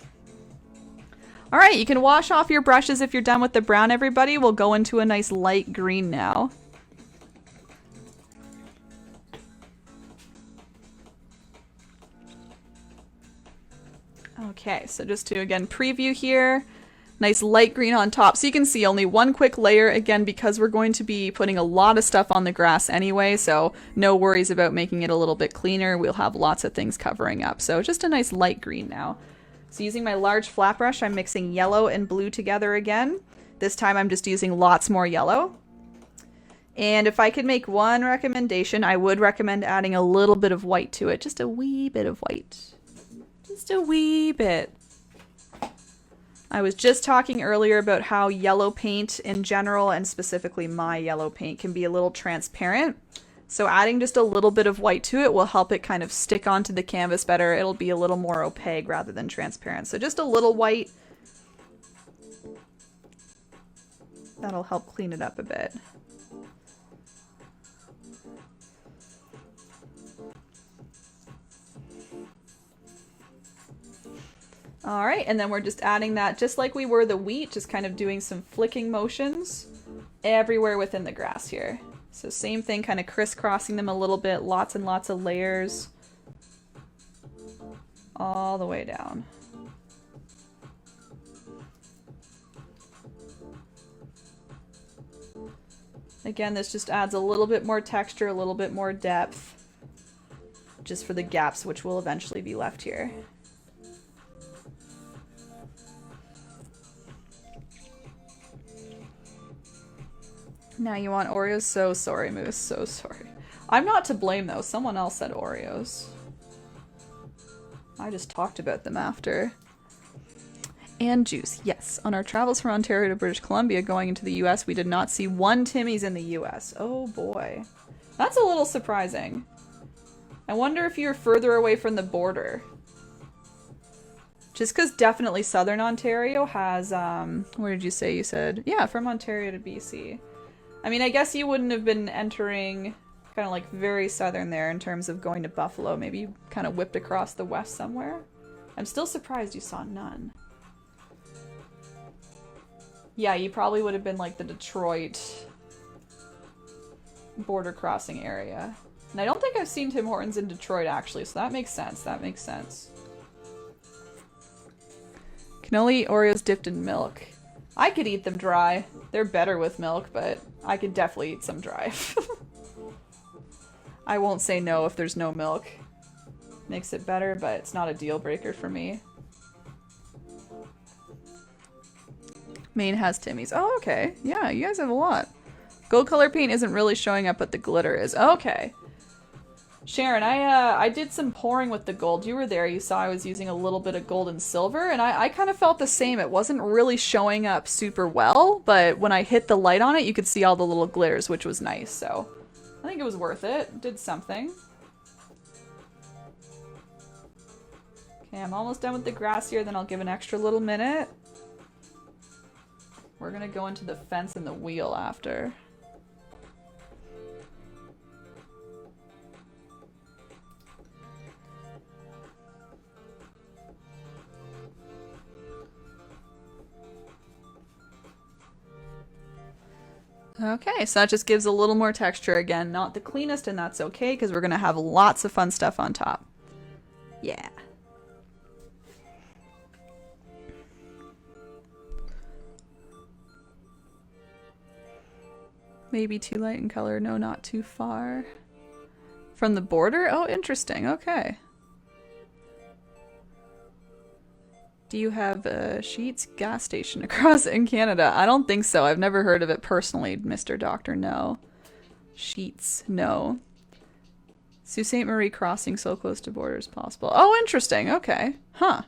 All right, you can wash off your brushes if you're done with the brown, everybody. We'll go into a nice light green now. Okay, so just to, again, preview here. Nice light green on top. So you can see only one quick layer, again, because we're going to be putting a lot of stuff on the grass anyway, so no worries about making it a little bit cleaner. We'll have lots of things covering up. So just a nice light green now. So using my large flat brush, I'm mixing yellow and blue together again. This time I'm just using lots more yellow. And if I could make one recommendation, I would recommend adding a little bit of white to it. Just a wee bit of white. Just a wee bit. I was just talking earlier about how yellow paint in general, and specifically my yellow paint, can be a little transparent. So adding just a little bit of white to it will help it kind of stick onto the canvas better. It'll be a little more opaque rather than transparent. So just a little white. That'll help clean it up a bit. All right, and then we're just adding that just like we were the wheat, just kind of doing some flicking motions everywhere within the grass here. So same thing, kind of crisscrossing them a little bit, lots and lots of layers all the way down. Again, this just adds a little bit more texture, a little bit more depth, just for the gaps which will eventually be left here. Now you want Oreos? So sorry, Moose. So sorry. I'm not to blame, though. Someone else said Oreos. I just talked about them after. And juice. Yes. On our travels from Ontario to British Columbia going into the US, we did not see one Timmy's in the US. Oh, boy. That's a little surprising. I wonder if you're further away from the border. Just because definitely Southern Ontario has, where did you say you said? Yeah, from Ontario to BC. I mean, I guess you wouldn't have been entering kind of like very southern there in terms of going to Buffalo. Maybe you kind of whipped across the west somewhere. I'm still surprised you saw none. Yeah, you probably would have been like the Detroit border crossing area. And I don't think I've seen Tim Hortons in Detroit actually, so that makes sense. That makes sense. Cannoli Oreos dipped in milk. I could eat them dry. They're better with milk, but I could definitely eat some dry. I won't say no if there's no milk. Makes it better, but it's not a deal breaker for me. Maine has Timmy's. Oh, okay. Yeah, you guys have a lot. Gold color paint isn't really showing up, but the glitter is. Okay. Sharon, I did some pouring with the gold. You were there. You saw I was using a little bit of gold and silver, and I kind of felt the same. It wasn't really showing up super well, but when I hit the light on it, you could see all the little glitters, which was nice. So I think it was worth it. It did something. Okay, I'm almost done with the grass here. Then I'll give an extra little minute. We're gonna go into the fence and the wheel after. Okay, so that just gives a little more texture again. Not the cleanest, and that's okay, because we're gonna have lots of fun stuff on top. Yeah. Maybe too light in color. No, not too far. From the border? Oh, interesting. Okay. Do you have a Sheetz gas station across in Canada? I don't think so. I've never heard of it personally, Mr. Doctor. No. Sheetz. No. Sault Ste. Marie crossing so close to border as possible. Oh, interesting. Okay. Huh.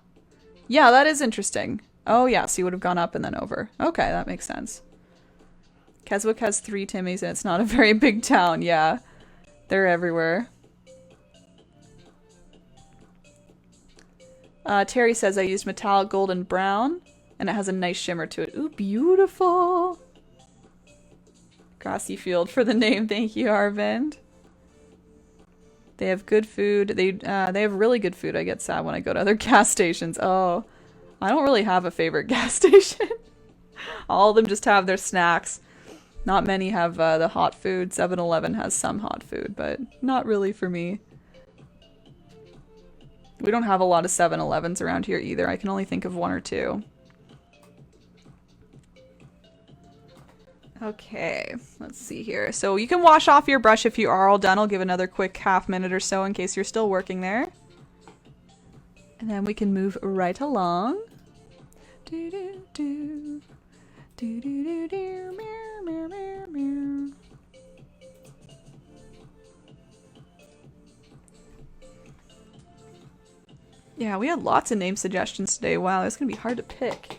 Yeah, that is interesting. Oh, yeah. So you would have gone up and then over. Okay, that makes sense. Keswick has 3 Timmy's and it's not a very big town. Yeah. They're everywhere. Terry says I used metallic gold and brown, and it has a nice shimmer to it. Ooh, beautiful! Grassy field for the name. Thank you, Arvind. They have good food. They have really good food. I get sad when I go to other gas stations. Oh, I don't really have a favorite gas station. All of them just have their snacks. Not many have the hot food. 7-Eleven has some hot food, but not really for me. We don't have a lot of 7-Elevens around here either. I can only think of 1 or 2. Okay, let's see here. So you can wash off your brush if you are all done. I'll give another quick half minute or so in case you're still working there. And then we can move right along. Do do do. Do do do do. Meow meow meow meow. Yeah, we had lots of name suggestions today. Wow, it's gonna be hard to pick.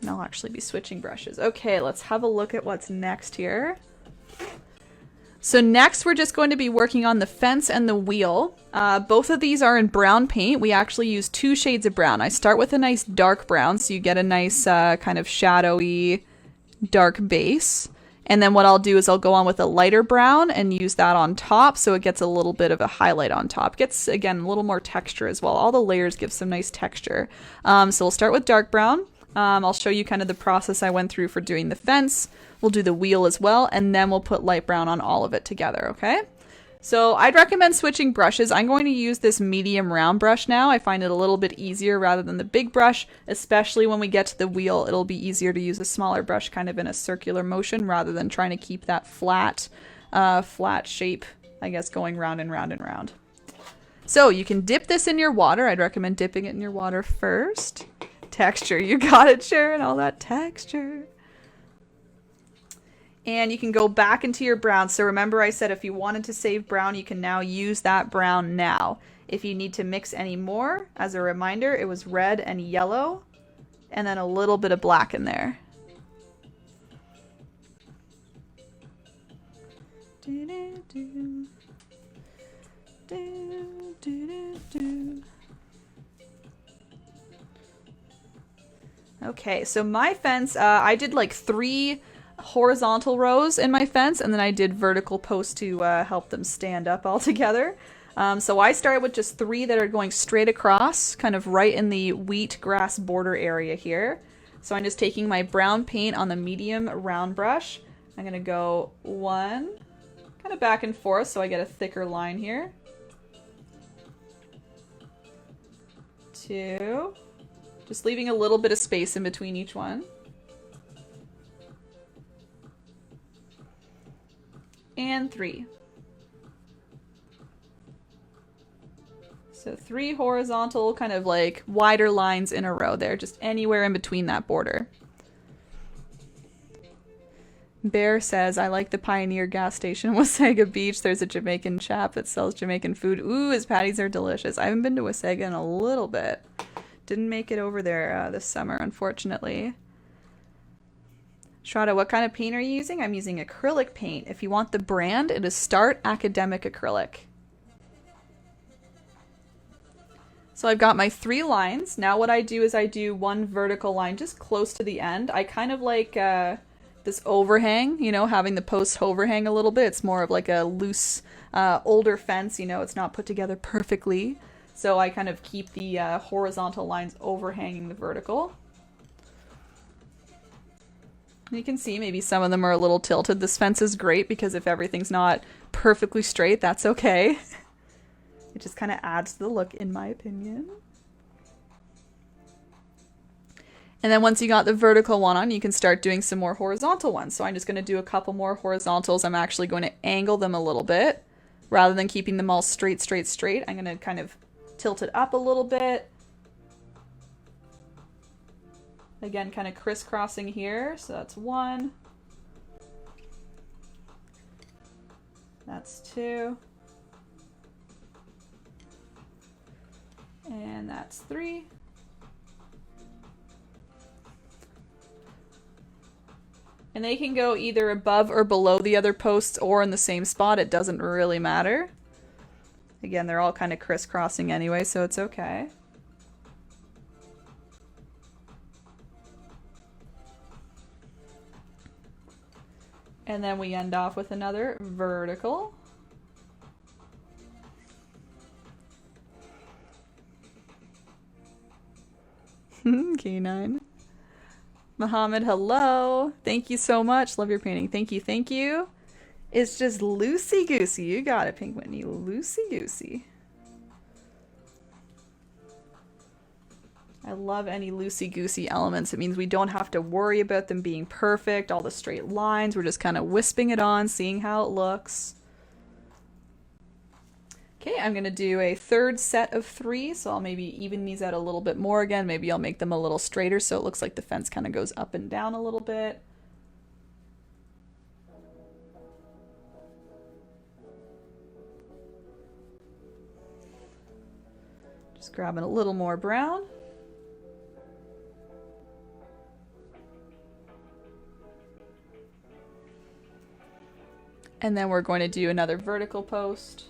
And I'll actually be switching brushes. Okay, let's have a look at what's next here. So next we're just going to be working on the fence and the wheel. Both of these are in brown paint. We actually use 2 shades of brown. I start with a nice dark brown, so you get a nice kind of shadowy dark base. And then what I'll do is I'll go on with a lighter brown and use that on top, so it gets a little bit of a highlight on top. Gets, again, a little more texture as well. All the layers give some nice texture. So we'll start with dark brown. I'll show you kind of the process I went through for doing the fence. We'll do the wheel as well, and then we'll put light brown on all of it together, okay? So I'd recommend switching brushes. I'm going to use this medium round brush now. I find it a little bit easier rather than the big brush, especially when we get to the wheel. It'll be easier to use a smaller brush kind of in a circular motion rather than trying to keep that flat shape, I guess, going round and round and round. So you can dip this in your water. I'd recommend dipping it in your water first. Texture, you got it, Sharon, all that texture. And you can go back into your brown. So remember I said if you wanted to save brown, you can now use that brown now. If you need to mix any more, as a reminder, it was red and yellow, and then a little bit of black in there. Okay, so my fence, I did like 3 horizontal rows in my fence, and then I did vertical posts to help them stand up all together. So I started with just 3 that are going straight across, kind of right in the wheat grass border area here. So I'm just taking my brown paint on the medium round brush. I'm going to go 1, kind of back and forth so I get a thicker line here. 2, just leaving a little bit of space in between each one. And 3. So 3 horizontal, kind of like wider lines in a row there, just anywhere in between that border. Bear says, I like the Pioneer gas station in Wasaga Beach. There's a Jamaican chap that sells Jamaican food. Ooh, his patties are delicious. I haven't been to Wasaga in a little bit. Didn't make it over there this summer, unfortunately. Shraddha, what kind of paint are you using? I'm using acrylic paint. If you want the brand, it is Start Academic Acrylic. So I've got my 3 lines. Now what I do is I do 1 vertical line just close to the end. I kind of like this overhang, you know, having the post overhang a little bit. It's more of like a loose, older fence, you know, it's not put together perfectly. So I kind of keep the horizontal lines overhanging the vertical. You can see maybe some of them are a little tilted. This fence is great because if everything's not perfectly straight, that's okay. It just kind of adds to the look, in my opinion. And then once you got the vertical one on, you can start doing some more horizontal ones. So I'm just going to do a couple more horizontals. I'm actually going to angle them a little bit. Rather than keeping them all straight, straight, straight, I'm going to kind of tilt it up a little bit. Again, kind of crisscrossing here. So that's 1. That's 2. And that's 3. And they can go either above or below the other posts or in the same spot. It doesn't really matter. Again, they're all kind of crisscrossing anyway, so it's okay. And then we end off with another vertical. K9. Mohammed, hello. Thank you so much. Love your painting. Thank you, thank you. It's just loosey-goosey. You got it, Pink Whitney. Loosey-goosey. I love any loosey-goosey elements. It means we don't have to worry about them being perfect, all the straight lines. We're just kind of wisping it on, seeing how it looks. Okay, I'm going to do a 3rd set of 3, so I'll maybe even these out a little bit more again. Maybe I'll make them a little straighter so it looks like the fence kind of goes up and down a little bit. Just grabbing a little more brown. And then we're going to do another vertical post.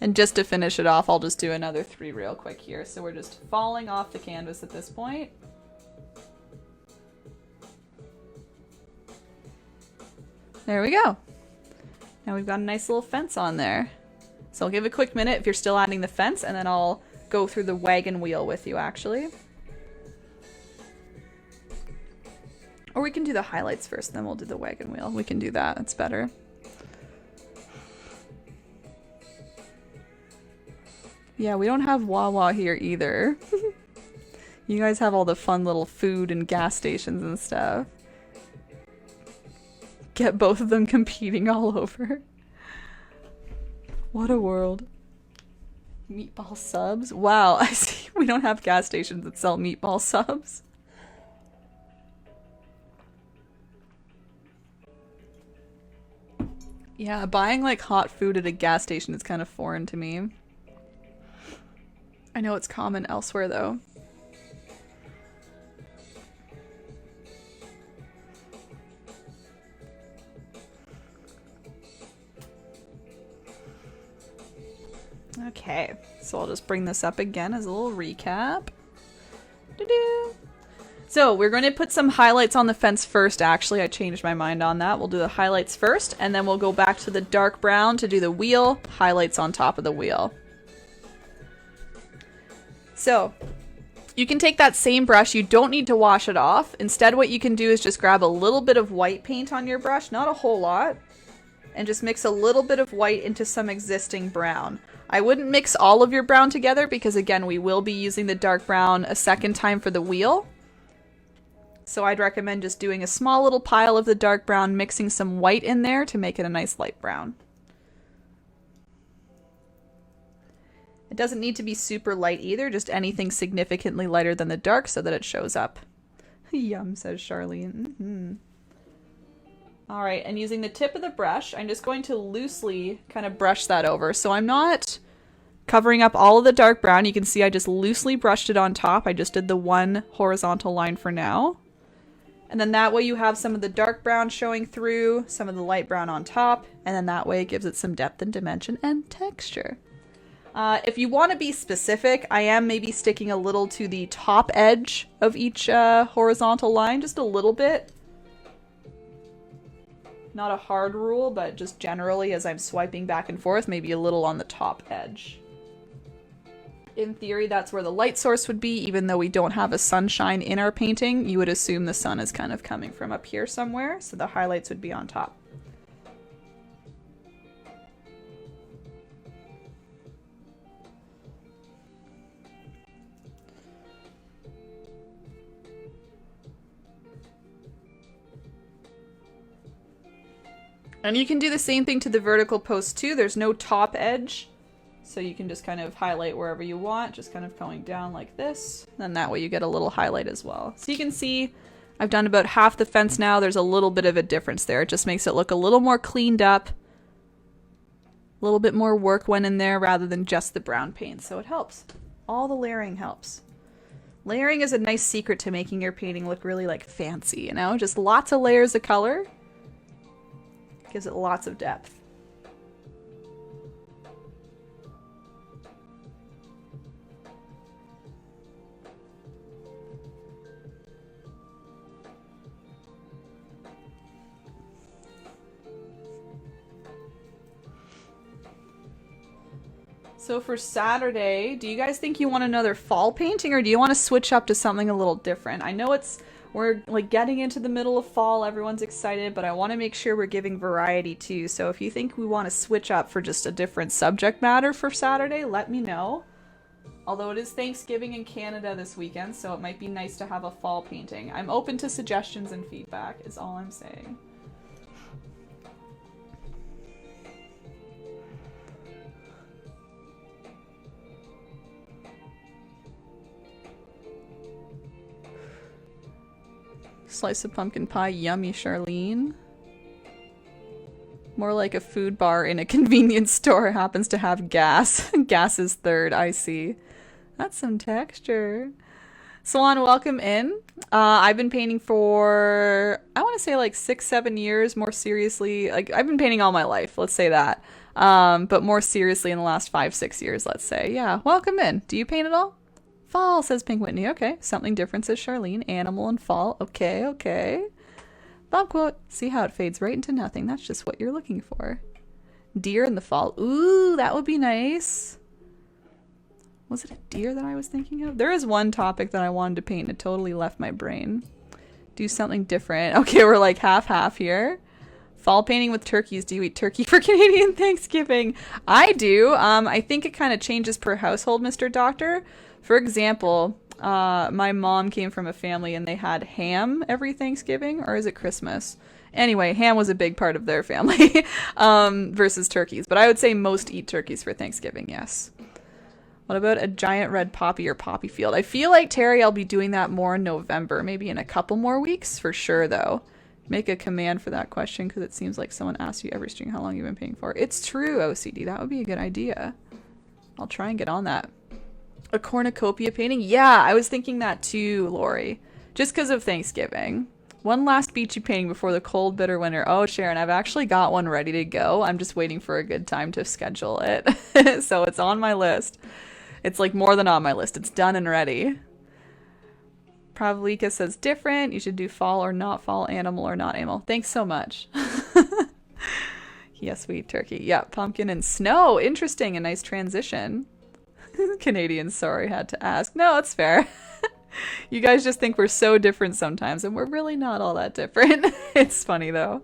And just to finish it off, I'll just do another 3 real quick here. So we're just falling off the canvas at this point. There we go. Now we've got a nice little fence on there. So I'll give a quick minute if you're still adding the fence, and then I'll go through the wagon wheel with you actually. Or we can do the highlights first, then we'll do the wagon wheel. We can do that, that's better. Yeah, we don't have Wawa here either. You guys have all the fun little food and gas stations and stuff. Get both of them competing all over. What a world. Meatball subs? Wow, I see. We don't have gas stations that sell meatball subs. Yeah, buying like hot food at a gas station is kind of foreign to me. I know it's common elsewhere though. Okay, so I'll just bring this up again as a little recap. Doo-doo. So we're going to put some highlights on the fence first. Actually, I changed my mind on that. We'll do the highlights first, and then we'll go back to the dark brown to do the wheel, highlights on top of the wheel. So you can take that same brush. You don't need to wash it off. Instead, what you can do is just grab a little bit of white paint on your brush, not a whole lot, and just mix a little bit of white into some existing brown. I wouldn't mix all of your brown together because, again, we will be using the dark brown a second time for the wheel. So I'd recommend just doing a small little pile of the dark brown, mixing some white in there to make it a nice light brown. It doesn't need to be super light either, just anything significantly lighter than the dark so that it shows up. Yum, says Charlene. Mm-hmm. All right, and using the tip of the brush, I'm just going to loosely kind of brush that over. So I'm not covering up all of the dark brown. You can see I just loosely brushed it on top. I just did the one horizontal line for now. And then that way you have some of the dark brown showing through, some of the light brown on top, and then that way it gives it some depth and dimension and texture. If you want to be specific, I am maybe sticking a little to the top edge of each horizontal line, just a little bit. Not a hard rule, but just generally as I'm swiping back and forth, maybe a little on the top edge. In theory, that's where the light source would be, even though we don't have a sunshine in our painting. You would assume the sun is kind of coming from up here somewhere, so the highlights would be on top. And you can do the same thing to the vertical post too. There's no top edge, so you can just kind of highlight wherever you want, just kind of going down like this. And that way you get a little highlight as well. So you can see I've done about half the fence now. There's a little bit of a difference there. It just makes it look a little more cleaned up. A little bit more work went in there rather than just the brown paint, so it helps. All the layering helps. Layering is a nice secret to making your painting look really like fancy, you know? Just lots of layers of color. Gives it lots of depth. So for Saturday, do you guys think you want another fall painting or do you want to switch up to something a little different? I know we're like getting into the middle of fall, everyone's excited, but I want to make sure we're giving variety too. So if you think we want to switch up for just a different subject matter for Saturday, let me know. Although it is Thanksgiving in Canada this weekend, so it might be nice to have a fall painting. I'm open to suggestions and feedback, is all I'm saying. Slice of pumpkin pie, yummy, Charlene. More like a food bar in a convenience store happens to have gas. Gas is third, I see. That's some texture. Salon, welcome in. I've been painting for, I want to say like 6-7 years, more seriously. Like I've been painting all my life, let's say that. But more seriously in the last 5-6 years, let's say. Yeah, welcome in. Do you paint at all? Fall, says Pink Whitney. Okay. Something different, says Charlene. Animal and fall. Okay, okay. Bob quote, see how it fades right into nothing. That's just what you're looking for. Deer in the fall. Ooh, that would be nice. Was it a deer that I was thinking of? There is one topic that I wanted to paint and it totally left my brain. Do something different. Okay, we're like half-half here. Fall painting with turkeys. Do you eat turkey for Canadian Thanksgiving? I do. I think it kind of changes per household, Mr. Doctor. For example, My mom came from a family and they had ham every Thanksgiving, or is it Christmas? Anyway, ham was a big part of their family versus turkeys. But I would say most eat turkeys for Thanksgiving, yes. What about a giant red poppy or poppy field? I feel like, Terry, I'll be doing that more in November, maybe in a couple more weeks for sure, though. Make a command for that question because it seems like someone asks you every string how long you've been paying for. It's true, OCD. That would be a good idea. I'll try and get on that. A cornucopia painting? Yeah, I was thinking that too, Lori. Just because of Thanksgiving. One last beachy painting before the cold, bitter winter. Oh, Sharon, I've actually got one ready to go. I'm just waiting for a good time to schedule it. So it's on my list. It's like more than on my list. It's done and ready. Pravalika says different. You should do fall or not fall, animal or not animal. Thanks so much. Yes, we eat turkey. Yeah, pumpkin and snow. Interesting. A nice transition. Canadians, sorry, had to ask. No, it's fair. You guys just think we're so different sometimes, and we're really not all that different. It's funny, though.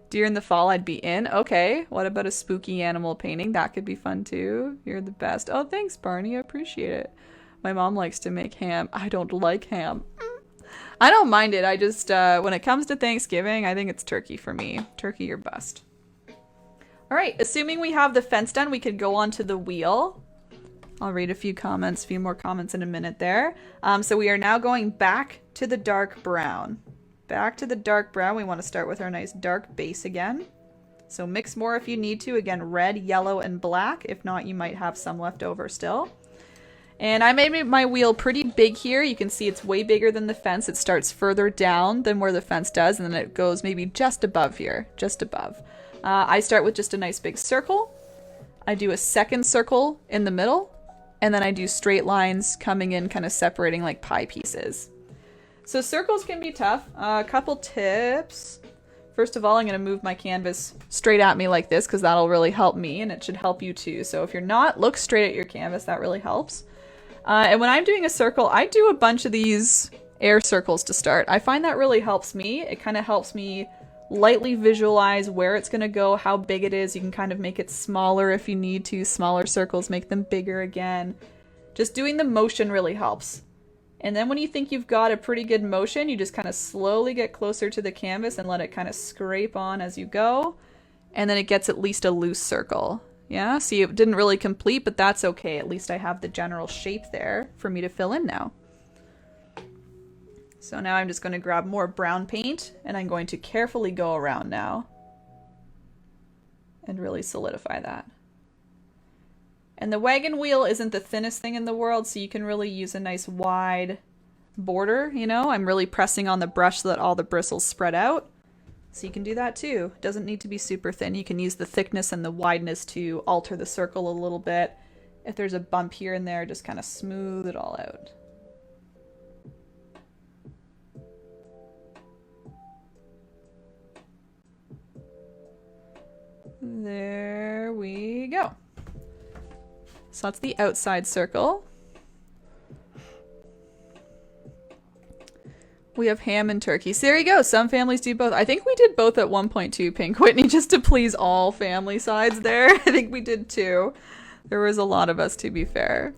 Deer in the fall, I'd be in. Okay, what about a spooky animal painting? That could be fun, too. You're the best. Oh, thanks, Barney. I appreciate it. My mom likes to make ham. I don't like ham. I don't mind it. I just, when it comes to Thanksgiving, I think it's turkey for me. Turkey or bust. All right, assuming we have the fence done, we could go on to the wheel. I'll read a few more comments in a minute there. So we are now going back to the dark brown. Back to the dark brown. We want to start with our nice dark base again. So mix more if you need to. Again, red, yellow, and black. If not, you might have some left over still. And I made my wheel pretty big here. You can see it's way bigger than the fence. It starts further down than where the fence does, and then it goes maybe just above here, just above. I start with just a nice big circle. I do a second circle in the middle, and then I do straight lines coming in, kind of separating like pie pieces. So circles can be tough. A couple tips. First of all, I'm going to move my canvas straight at me like this because that'll really help me, and it should help you too. So if you're not, look straight at your canvas. That really helps. And when I'm doing a circle, I do a bunch of these air circles to start. I find that really helps me. It kind of helps me lightly visualize where it's going to go, how big it is. You can kind of make it smaller if you need to. Smaller circles, make them bigger again. Just doing the motion really helps. And then when you think you've got a pretty good motion, you just kind of slowly get closer to the canvas and let it kind of scrape on as you go. And then it gets at least a loose circle. Yeah, see, it didn't really complete, but that's okay. At least I have the general shape there for me to fill in now. So now I'm just going to grab more brown paint, and I'm going to carefully go around now and really solidify that. And the wagon wheel isn't the thinnest thing in the world, so you can really use a nice wide border, you know? I'm really pressing on the brush so that all the bristles spread out. So you can do that too. It doesn't need to be super thin. You can use the thickness and the wideness to alter the circle a little bit. If there's a bump here and there, just kind of smooth it all out. There we go. So that's the outside circle. We have ham and turkey. So there you go. Some families do both. I think we did both at 1.2, Pink Whitney, just to please all family sides there. I think we did too. There was a lot of us, to be fair.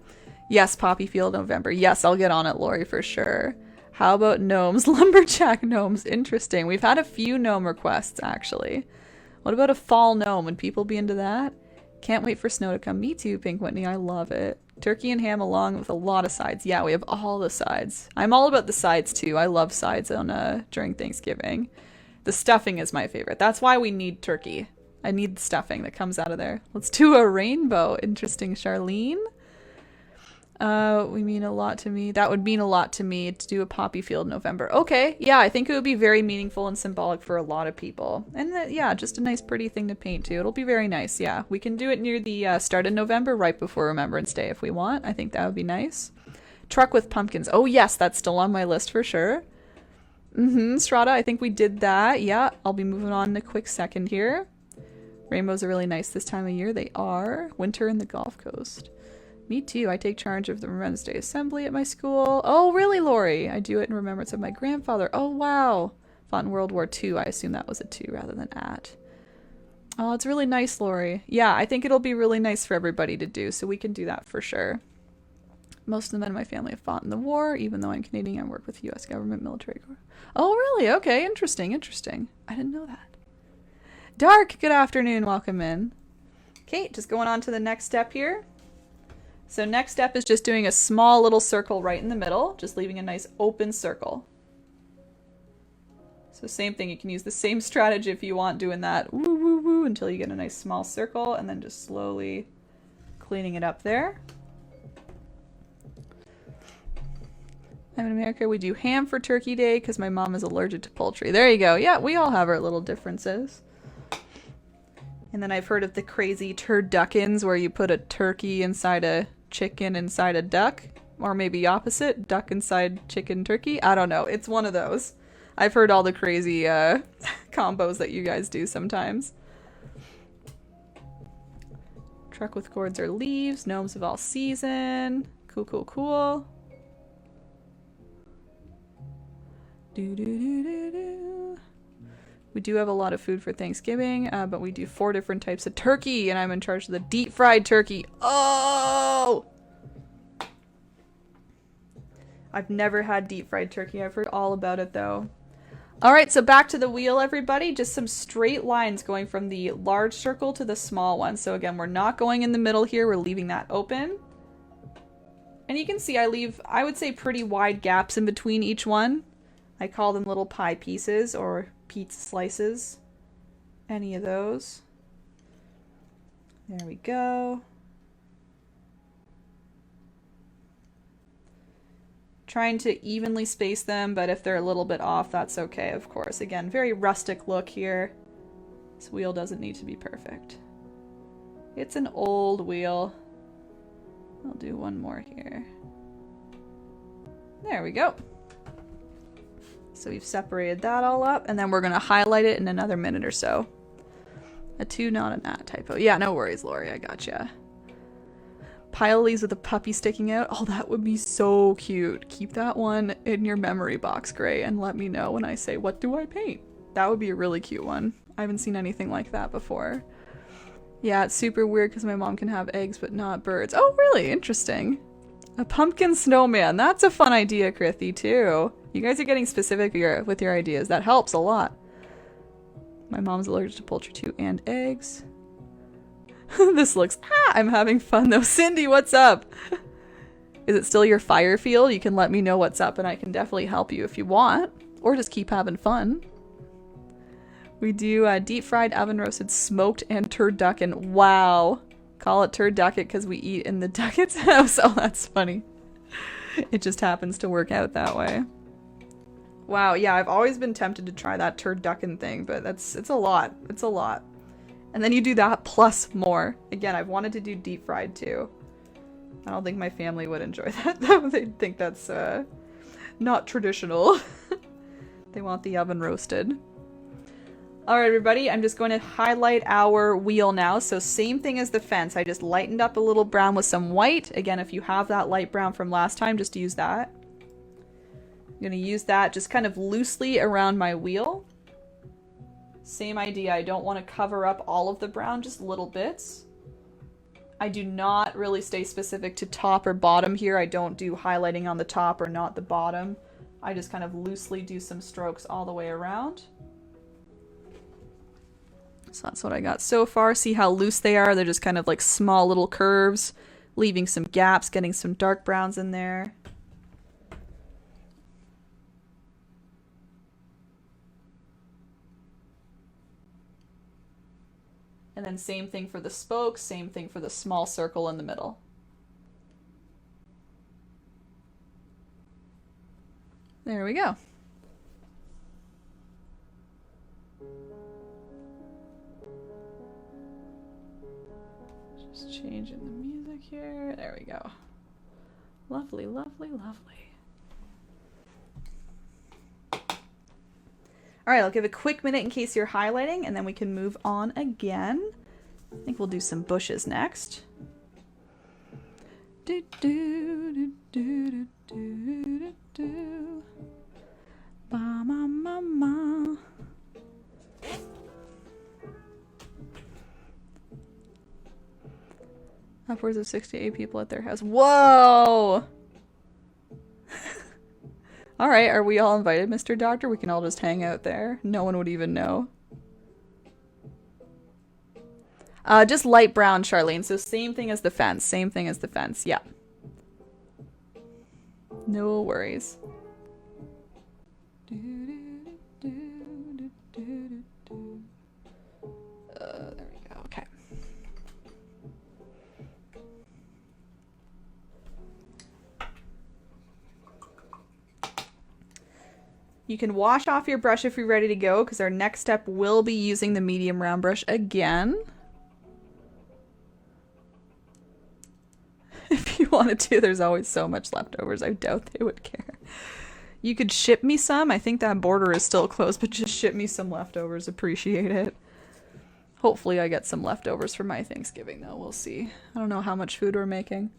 Yes, Poppy Field November. Yes, I'll get on it, Lori, for sure. How about gnomes? Lumberjack gnomes. Interesting. We've had a few gnome requests, actually. What about a fall gnome? Would people be into that? Can't wait for snow to come. Me too, Pink Whitney. I love it. Turkey and ham along with a lot of sides. Yeah, we have all the sides. I'm all about the sides too. I love sides on during Thanksgiving. The stuffing is my favorite. That's why we need turkey. I need the stuffing that comes out of there. Let's do a rainbow. Interesting, Charlene. We mean a lot to me. That would mean a lot to me to do a poppy field in November. Okay, yeah, I think it would be very meaningful and symbolic for a lot of people. And yeah, just a nice pretty thing to paint too. It'll be very nice, yeah. We can do it near the start of November, right before Remembrance Day if we want. I think that would be nice. Truck with pumpkins. Oh yes, that's still on my list for sure. Strata, I think we did that. Yeah, I'll be moving on in a quick second here. Rainbows are really nice this time of year. They are. Winter in the Gulf Coast. Me too. I take charge of the Remembrance Day Assembly at my school. Oh, really, Lori? I do it in remembrance of my grandfather. Oh, wow. Fought in World War II. I assume that was a 2 rather than at. Oh, it's really nice, Lori. Yeah, I think it'll be really nice for everybody to do, so we can do that for sure. Most of the men in my family have fought in the war. Even though I'm Canadian, I work with the U.S. government military corps. Oh, really? Okay, interesting, interesting. I didn't know that. Dark, good afternoon. Welcome in. Okay, just going on to the next step here. So next step is just doing a small little circle right in the middle, just leaving a nice open circle. So same thing, you can use the same strategy if you want, doing that woo woo woo until you get a nice small circle, and then just slowly cleaning it up there. I'm in America, we do ham for Turkey Day because my mom is allergic to poultry. There you go. Yeah, we all have our little differences. And then I've heard of the crazy turduckins where you put a turkey inside a chicken inside a duck. Or maybe opposite, duck inside chicken turkey. I don't know. It's one of those. I've heard all the crazy combos that you guys do sometimes. Truck with gourds or leaves. Gnomes of all season. Cool, cool, cool. We do have a lot of food for Thanksgiving, but we do 4 different types of turkey, and I'm in charge of the deep fried turkey. Oh! I've never had deep fried turkey. I've heard all about it though. All right, so back to the wheel, everybody. Just some straight lines going from the large circle to the small one. So again, we're not going in the middle here. We're leaving that open. And you can see I leave, I would say, pretty wide gaps in between each one. I call them little pie pieces or pizza slices. Any of those. There we go. Trying to evenly space them, but if they're a little bit off, that's okay, of course. Again, very rustic look here. This wheel doesn't need to be perfect. It's an old wheel. I'll do one more here. There we go. So we've separated that all up, and then we're gonna highlight it in another minute or so. A 2, not an at typo. Yeah, no worries, Lori, I gotcha. Pile leaves with a puppy sticking out. Oh, that would be so cute. Keep that one in your memory box, Gray, and let me know when I say, what do I paint? That would be a really cute one. I haven't seen anything like that before. Yeah, it's super weird because my mom can have eggs but not birds. Oh, really? Interesting. A pumpkin snowman. That's a fun idea, Krithy, too. You guys are getting specific with your ideas. That helps a lot. My mom's allergic to poultry too, and eggs. This looks... I'm having fun though. Cindy, what's up? Is it still your fire field? You can let me know what's up and I can definitely help you if you want. Or just keep having fun. We do deep fried, oven roasted, smoked, and turducken. Wow. Call it turducket because we eat in the Duckett's house. Oh, that's funny. It just happens to work out that way. Wow, yeah, I've always been tempted to try that turducken thing, but it's a lot. It's a lot. And then you do that plus more. Again, I've wanted to do deep fried too. I don't think my family would enjoy that though. They'd think that's not traditional. They want the oven roasted. All right, everybody, I'm just going to highlight our wheel now. So same thing as the fence. I just lightened up a little brown with some white. Again, if you have that light brown from last time, just use that. I'm going to use that just kind of loosely around my wheel. Same idea. I don't want to cover up all of the brown, just little bits. I do not really stay specific to top or bottom here. I don't do highlighting on the top or not the bottom. I just kind of loosely do some strokes all the way around. So that's what I got so far. See how loose they are? They're just kind of like small little curves, leaving some gaps, getting some dark browns in there. And then same thing for the spokes, same thing for the small circle in the middle. There we go. Just changing the music here. There we go. Lovely, lovely, lovely. All right, I'll give a quick minute in case you're highlighting, and then we can move on again. I think we'll do some bushes next. Do, do, do, do, do, do, do. Ba, ma, ma, ma. Upwards of 68 people at their house. Whoa! All right, are we all invited, Mr. Doctor? We can all just hang out there. No one would even know. Just light brown, Charlene. So same thing as the fence. Same thing as the fence. Yeah. No worries. There we go. Okay. You can wash off your brush if you're ready to go, because our next step will be using the medium round brush again. If you wanted to, there's always so much leftovers. I doubt they would care. You could ship me some. I think that border is still closed, but just ship me some leftovers. Appreciate it. Hopefully I get some leftovers for my Thanksgiving, though. We'll see. I don't know how much food we're making.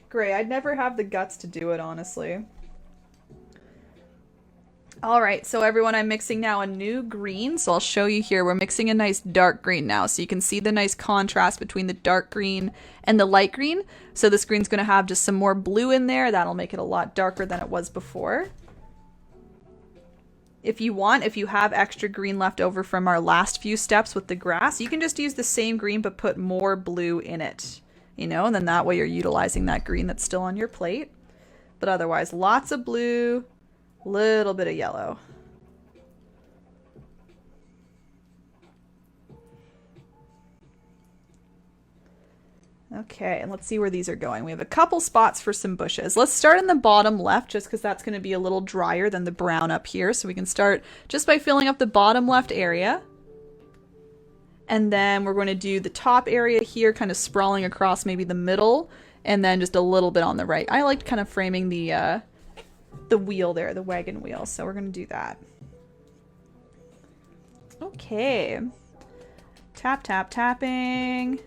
Great. I'd never have the guts to do it, honestly. Alright, so everyone, I'm mixing now a new green, so I'll show you here. We're mixing a nice dark green now, so you can see the nice contrast between the dark green and the light green. So this green's going to have just some more blue in there. That'll make it a lot darker than it was before. If you want, if you have extra green left over from our last few steps with the grass, you can just use the same green but put more blue in it. You know, and then that way you're utilizing that green that's still on your plate. But otherwise, lots of blue, little bit of yellow. Okay, and let's see where these are going. We have a couple spots for some bushes. Let's start in the bottom left, just because that's going to be a little drier than the brown up here. So we can start just by filling up the bottom left area. And then we're going to do the top area here, kind of sprawling across maybe the middle, and then just a little bit on the right. I liked kind of framing the wheel there, the wagon wheel, so we're going to do that. Okay. Tap, tap, tapping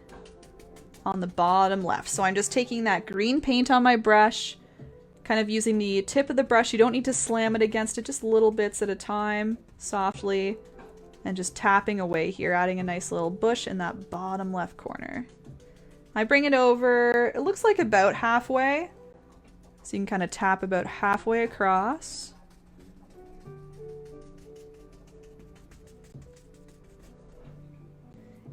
on the bottom left. So I'm just taking that green paint on my brush, kind of using the tip of the brush. You don't need to slam it against it, just little bits at a time, softly. And just tapping away here, adding a nice little bush in that bottom left corner. I bring it over, it looks like about halfway. So you can kind of tap about halfway across.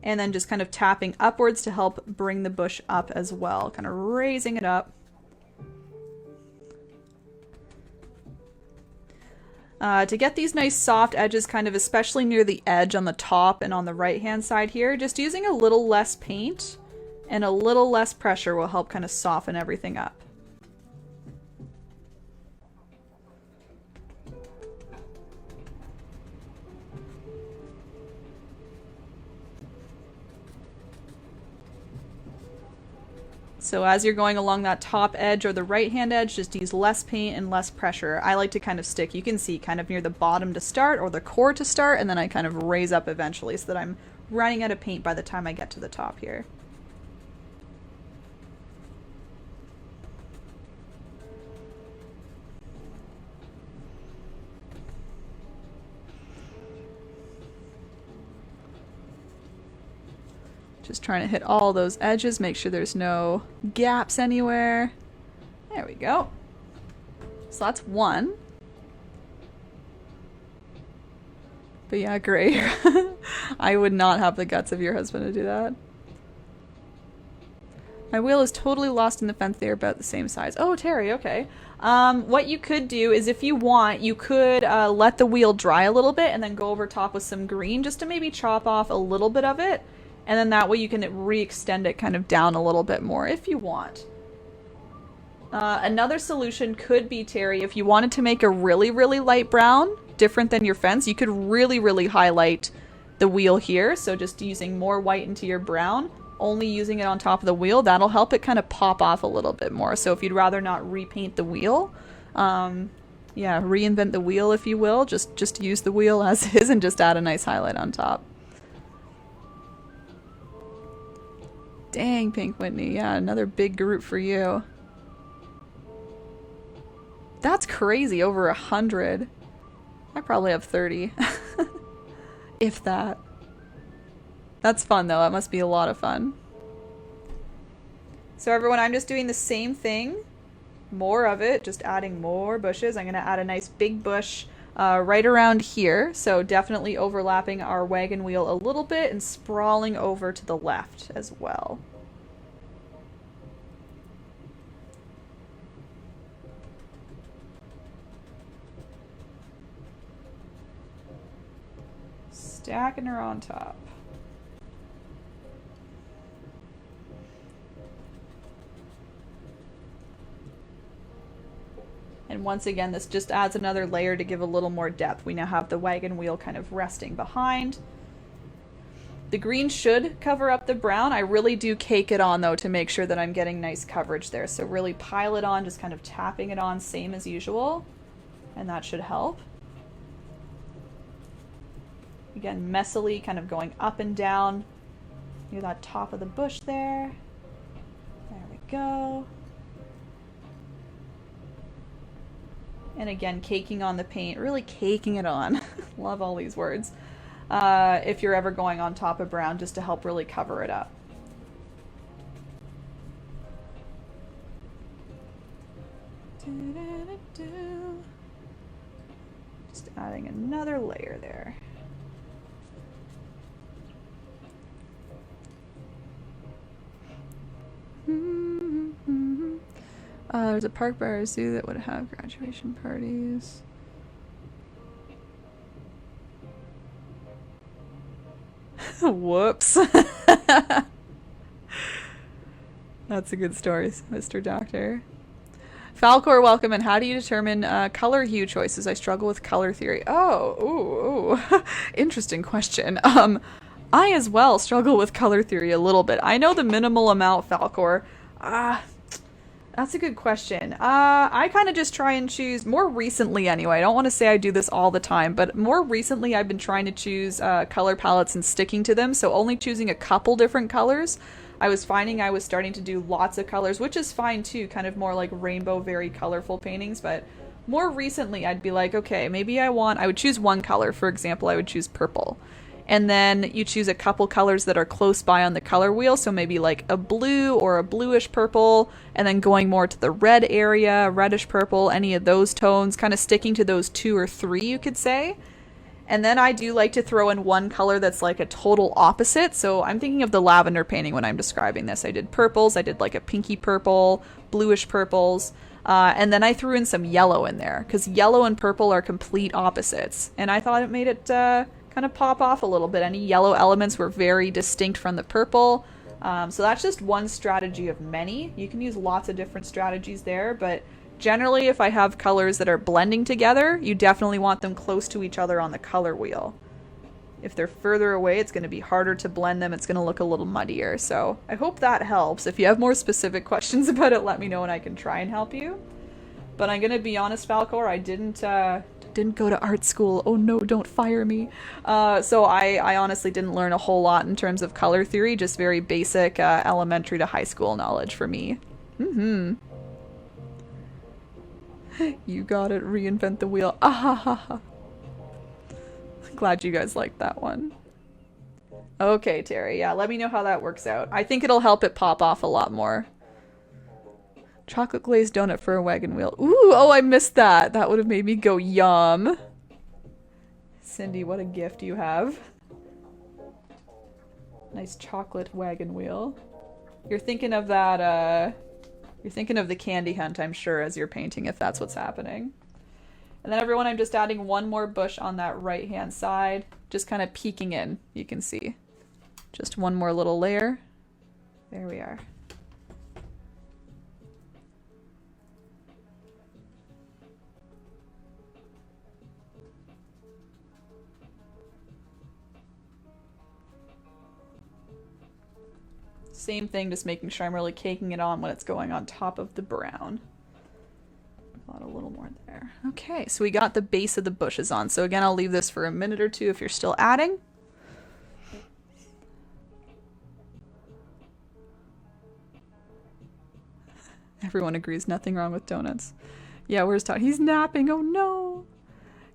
And then just kind of tapping upwards to help bring the bush up as well, kind of raising it up. To get these nice soft edges, kind of especially near the edge on the top and on the right hand side here, just using a little less paint and a little less pressure will help kind of soften everything up. So as you're going along that top edge or the right hand edge, just use less paint and less pressure. I like to kind of stick, you can see, kind of near the bottom to start or the core to start, and then I kind of raise up eventually so that I'm running out of paint by the time I get to the top here. Just trying to hit all those edges, make sure there's no gaps anywhere. There we go. So that's one. But yeah, great. I would not have the guts of your husband to do that. My wheel is totally lost in the fence. They're about the same size. Oh, Terry, okay. What you could do is, if you want, you could let the wheel dry a little bit and then go over top with some green just to maybe chop off a little bit of it. And then that way you can re-extend it kind of down a little bit more if you want. Another solution could be, Terry, if you wanted to make a really, really light brown, different than your fence, you could really, really highlight the wheel here. So just using more white into your brown, only using it on top of the wheel, that'll help it kind of pop off a little bit more. So if you'd rather not repaint the wheel, yeah, reinvent the wheel if you will, just use the wheel as is and just add a nice highlight on top. Dang, Pink Whitney. Yeah, another big group for you. That's crazy, over 100. I probably have 30. If that. That's fun though, that must be a lot of fun. So everyone, I'm just doing the same thing. More of it, just adding more bushes. I'm gonna add a nice big bush right around here. So definitely overlapping our wagon wheel a little bit and sprawling over to the left as well. Stacking her on top. And once again, this just adds another layer to give a little more depth. We now have the wagon wheel kind of resting behind. The green should cover up the brown. I really do cake it on though to make sure that I'm getting nice coverage there. So really pile it on, just kind of tapping it on, same as usual. And that should help. Again, messily kind of going up and down near that top of the bush there. There we go. And again, caking on the paint, really caking it on. Love all these words. If you're ever going on top of brown, just to help really cover it up. Just adding another layer there. There's a park by our zoo that would have graduation parties. Whoops. That's a good story, Mr. Doctor. Falcor, welcome, and how do you determine color hue choices? I struggle with color theory. Oh, ooh. Interesting question. I as well struggle with color theory a little bit. I know the minimal amount, Falcor. That's a good question. I kind of just try and choose, more recently anyway, I don't want to say I do this all the time, but more recently I've been trying to choose color palettes and sticking to them, so only choosing a couple different colors. I was finding I was starting to do lots of colors, which is fine too, kind of more like rainbow, very colorful paintings, but more recently I'd be like, okay, maybe I would choose one color. For example, I would choose purple. And then you choose a couple colors that are close by on the color wheel, so maybe like a blue or a bluish purple, and then going more to the red area, reddish purple, any of those tones, kind of sticking to those 2 or 3, you could say. And then I do like to throw in one color that's like a total opposite, so I'm thinking of the lavender painting when I'm describing this. I did purples, I did like a pinky purple, bluish purples, and then I threw in some yellow in there, because yellow and purple are complete opposites, and I thought it made it kind of pop off a little bit. Any yellow elements were very distinct from the purple. So that's just one strategy of many. You can use lots of different strategies there, but generally if I have colors that are blending together, you definitely want them close to each other on the color wheel. If they're further away, it's going to be harder to blend them. It's going to look a little muddier. So I hope that helps. If you have more specific questions about it, let me know and I can try and help you. But I'm going to be honest, Falcor, I didn't go to art school. Oh no, don't fire me. So I honestly didn't learn a whole lot in terms of color theory, just very basic elementary to high school knowledge for me. You got it, reinvent the wheel. Ah, glad you guys liked that one. Okay, Terry, yeah, let me know how that works out. I think it'll help it pop off a lot more. Chocolate glazed donut for a wagon wheel. Ooh, oh, I missed that. That would have made me go yum. Cindy, what a gift you have. Nice chocolate wagon wheel. You're thinking of that, you're thinking of the candy hunt, I'm sure, as you're painting, if that's what's happening. And then everyone, I'm just adding one more bush on that right-hand side. Just kind of peeking in, you can see. Just one more little layer. There we are. Same thing, just making sure I'm really caking it on when it's going on top of the brown. Got a little more there. Okay, so we got the base of the bushes on. So again, I'll leave this for a minute or two if you're still adding. Everyone agrees, nothing wrong with donuts. Yeah, where's Todd? He's napping. Oh no.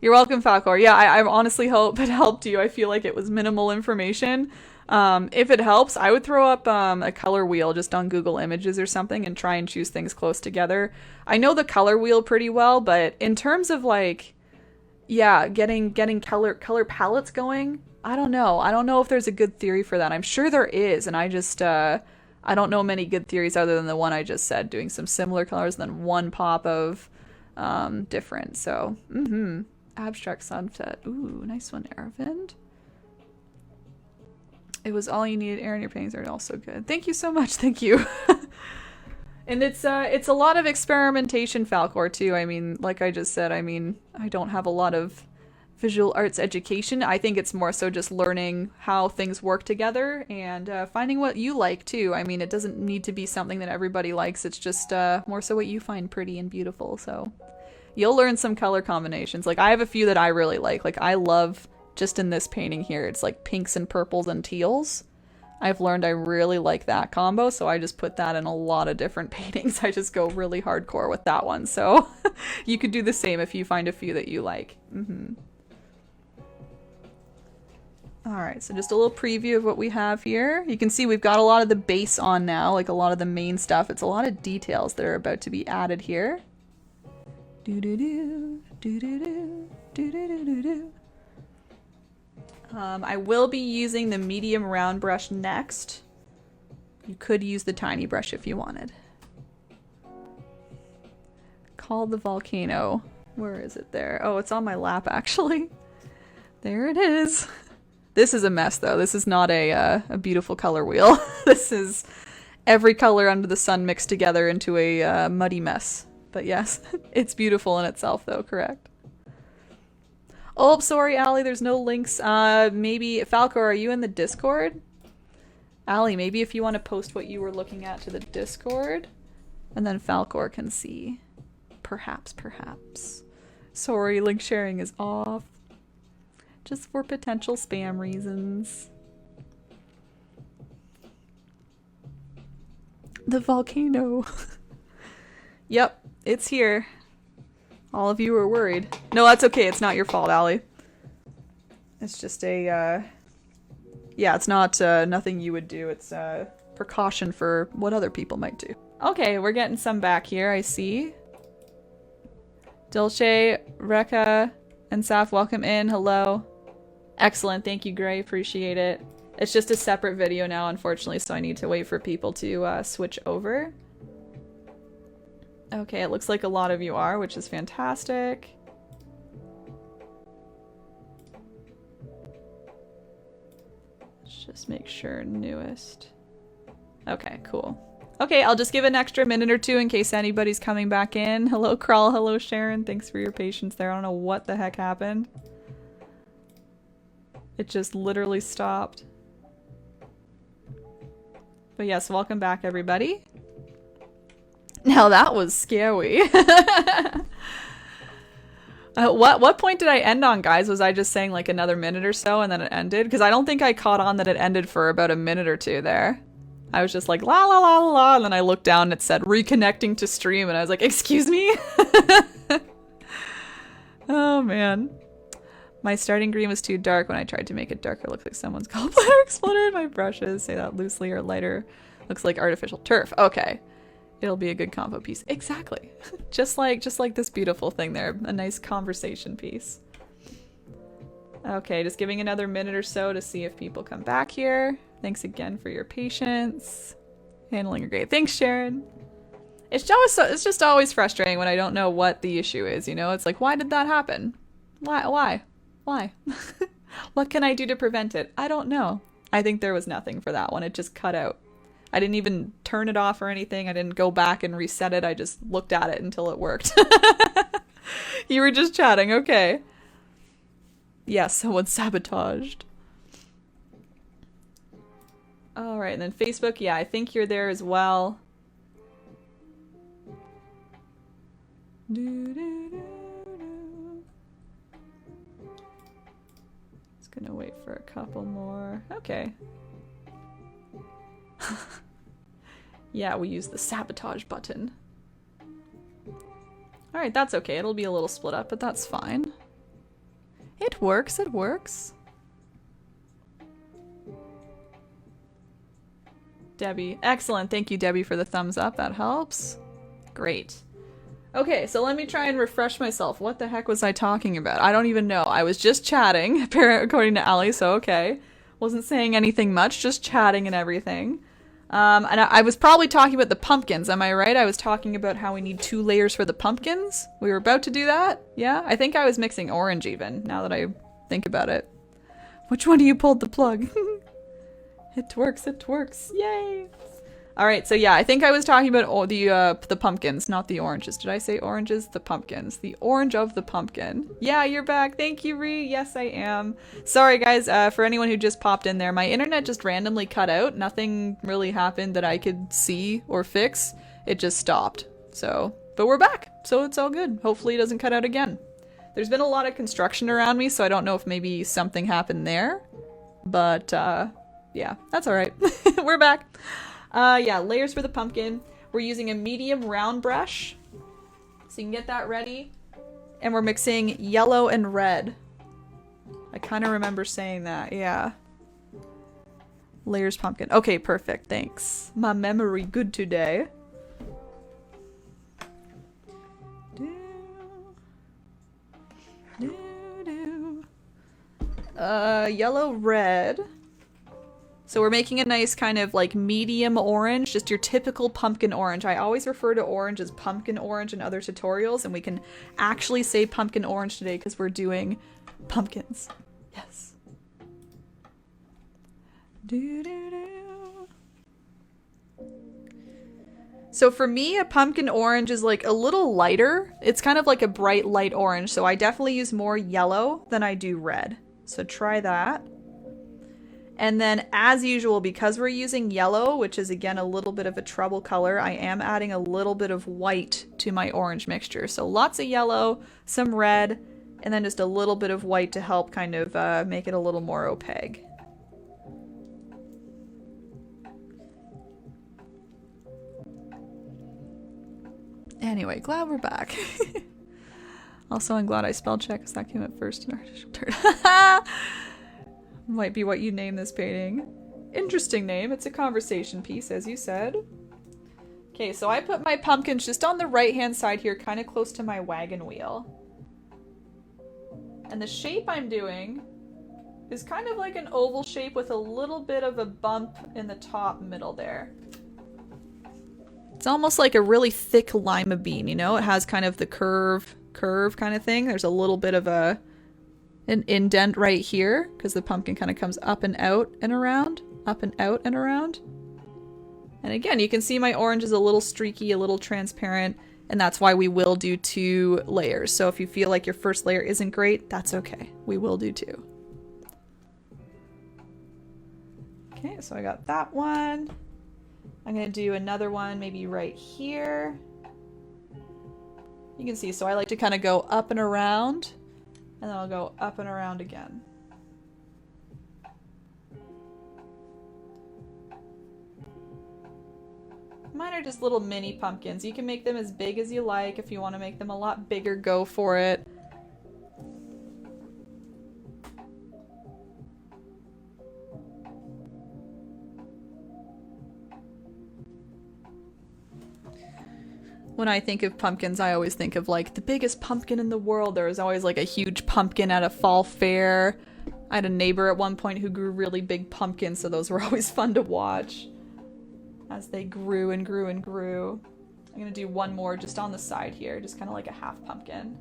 You're welcome, Falcor. Yeah, I honestly hope it helped you. I feel like it was minimal information. If it helps, I would throw up a color wheel just on Google Images or something and try and choose things close together. I know the color wheel pretty well, but in terms of like, yeah, getting color palettes going, I don't know. I don't know if there's a good theory for that. I'm sure there is, and I just I don't know many good theories other than the one I just said, doing some similar colors and then one pop of different. So, abstract sunset. Ooh, nice one, Aravind. It was all you needed, Erin. Your paintings are also good. Thank you so much. Thank you. And it's a lot of experimentation, Falcor, too. I mean, like I just said, I mean, I don't have a lot of visual arts education. I think it's more so just learning how things work together and finding what you like, too. I mean, it doesn't need to be something that everybody likes. It's just more so what you find pretty and beautiful. So you'll learn some color combinations. Like, I have a few that I really like. Like, I love, just in this painting here, it's like pinks and purples and teals. I've learned I really like that combo, so I just put that in a lot of different paintings. I just go really hardcore with that one. So you could do the same if you find a few that you like. Alright, so just a little preview of what we have here. You can see we've got a lot of the base on now, like a lot of the main stuff. It's a lot of details that are about to be added here. Do-do-do, do-do-do, do-do-do-do-do. I will be using the medium round brush next. You could use the tiny brush if you wanted. Called the volcano. Where is it there? Oh, it's on my lap actually. There it is. This is a mess though. This is not a beautiful color wheel. This is every color under the sun mixed together into a muddy mess. But yes, it's beautiful in itself though, correct? Oh, sorry, Allie, there's no links. Maybe, Falcor, are you in the Discord? Allie, maybe if you want to post what you were looking at to the Discord, and then Falcor can see. Perhaps. Sorry, link sharing is off. Just for potential spam reasons. The volcano. Yep, it's here. All of you were worried. No, that's okay. It's not your fault, Allie. It's just a, yeah, it's not nothing you would do. It's a precaution for what other people might do. Okay, we're getting some back here, I see. Dulce, Rekka, and Saf, welcome in. Hello. Excellent. Thank you, Gray. Appreciate it. It's just a separate video now, unfortunately, so I need to wait for people to switch over. Okay, it looks like a lot of you are, which is fantastic. Let's just make sure newest. Okay, cool. Okay, I'll just give an extra minute or two in case anybody's coming back in. Hello, Krull. Hello, Sharon. Thanks for your patience there. I don't know what the heck happened. It just literally stopped. But yes, welcome back, everybody. Now that was scary. What point did I end on, guys? Was I just saying like another minute or so and then it ended? Because I don't think I caught on that it ended for about a minute or two there. I was just like la la la la la, and then I looked down and it said reconnecting to stream and I was like, excuse me? Oh man. My starting green was too dark. When I tried to make it darker, it looked like someone's gallbladder exploded. My brushes say that loosely or lighter. Looks like artificial turf. Okay. It'll be a good combo piece. Exactly. just like this beautiful thing there. A nice conversation piece. Okay, just giving another minute or so to see if people come back here. Thanks again for your patience. Handling are great. Thanks, Sharon. It's just always frustrating when I don't know what the issue is, you know? It's like, why did that happen? Why? What can I do to prevent it? I don't know. I think there was nothing for that one. It just cut out. I didn't even turn it off or anything. I didn't go back and reset it. I just looked at it until it worked. You were just chatting. Okay. Yes, someone sabotaged. All right, and then Facebook. Yeah, I think you're there as well. Just gonna wait for a couple more. Okay. Yeah, we use the sabotage button. Alright, that's okay. It'll be a little split up, but that's fine. It works, it works. Debbie. Excellent. Thank you, Debbie, for the thumbs up. That helps. Great. Okay, so let me try and refresh myself. What the heck was I talking about? I don't even know. I was just chatting, according to Ali, so okay. Wasn't saying anything much, just chatting and everything. And I was probably talking about the pumpkins, am I right? I was talking about how we need 2 layers for the pumpkins. We were about to do that? Yeah? I think I was mixing orange even, now that I think about it. Which one of you pulled the plug? It works, it works. Yay! Alright, so yeah, I think I was talking about the pumpkins, not the oranges. Did I say oranges? The pumpkins. The orange of the pumpkin. Yeah, you're back. Thank you, Ree. Yes, I am. Sorry, guys, for anyone who just popped in there. My internet just randomly cut out. Nothing really happened that I could see or fix. It just stopped. So, but we're back, so it's all good. Hopefully it doesn't cut out again. There's been a lot of construction around me, so I don't know if maybe something happened there. But, yeah, that's alright. We're back. Yeah, layers for the pumpkin. We're using a medium round brush. So you can get that ready. And we're mixing yellow and red. I kind of remember saying that, yeah. Layers pumpkin. Okay, perfect, thanks. My memory good today. Yellow, red. So we're making a nice kind of like medium orange, just your typical pumpkin orange. I always refer to orange as pumpkin orange in other tutorials, and we can actually say pumpkin orange today because we're doing pumpkins. Yes. So for me, a pumpkin orange is like a little lighter. It's kind of like a bright light orange, so I definitely use more yellow than I do red. So try that. And then, as usual, because we're using yellow, which is again a little bit of a trouble color, I am adding a little bit of white to my orange mixture. So lots of yellow, some red, and then just a little bit of white to help kind of make it a little more opaque. Anyway, glad we're back. Also, I'm glad I spell checked because that came up first in artificial turd. Might be what you name this painting. Interesting name. It's a conversation piece, as you said. Okay, so I put my pumpkins just on the right-hand side here, kind of close to my wagon wheel. And the shape I'm doing is kind of like an oval shape with a little bit of a bump in the top middle there. It's almost like a really thick lima bean, you know? It has kind of the curve kind of thing. There's a little bit of an indent right here because the pumpkin kind of comes up and out and around, up and out and around. And again, you can see my orange is a little streaky, a little transparent, and that's why we will do 2 layers. So if you feel like your first layer isn't great, that's okay. We will do 2. Okay, so I got that one. I'm gonna do another one maybe right here. You can see, so I like to kind of go up and around, and then I'll go up and around again. Mine are just little mini pumpkins. You can make them as big as you like. If you want to make them a lot bigger, go for it. When I think of pumpkins, I always think of like the biggest pumpkin in the world. There was always like a huge pumpkin at a fall fair. I had a neighbor at one point who grew really big pumpkins, so those were always fun to watch as they grew and grew and grew. I'm gonna do one more just on the side here, just kind of like a half pumpkin.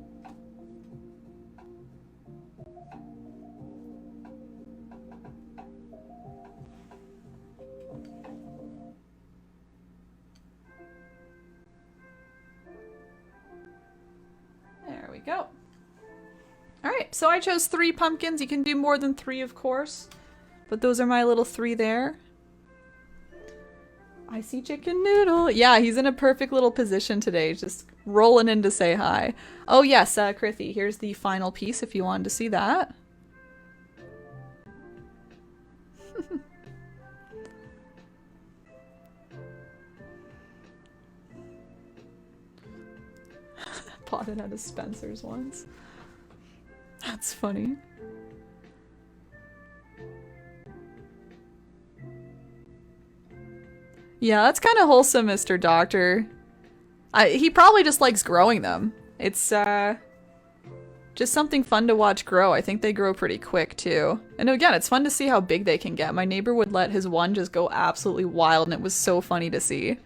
There we go. Alright, so I chose 3 pumpkins. You can do more than 3, of course. But those are my little 3 there. I see Chicken Noodle. Yeah, he's in a perfect little position today, just rolling in to say hi. Oh yes, Krithy, here's the final piece if you wanted to see that. bought it at a Spencer's once. That's funny. Yeah, that's kind of wholesome, Mr. Doctor. He probably just likes growing them. It's, just something fun to watch grow. I think they grow pretty quick, too. And again, it's fun to see how big they can get. My neighbor would let his one just go absolutely wild, and it was so funny to see.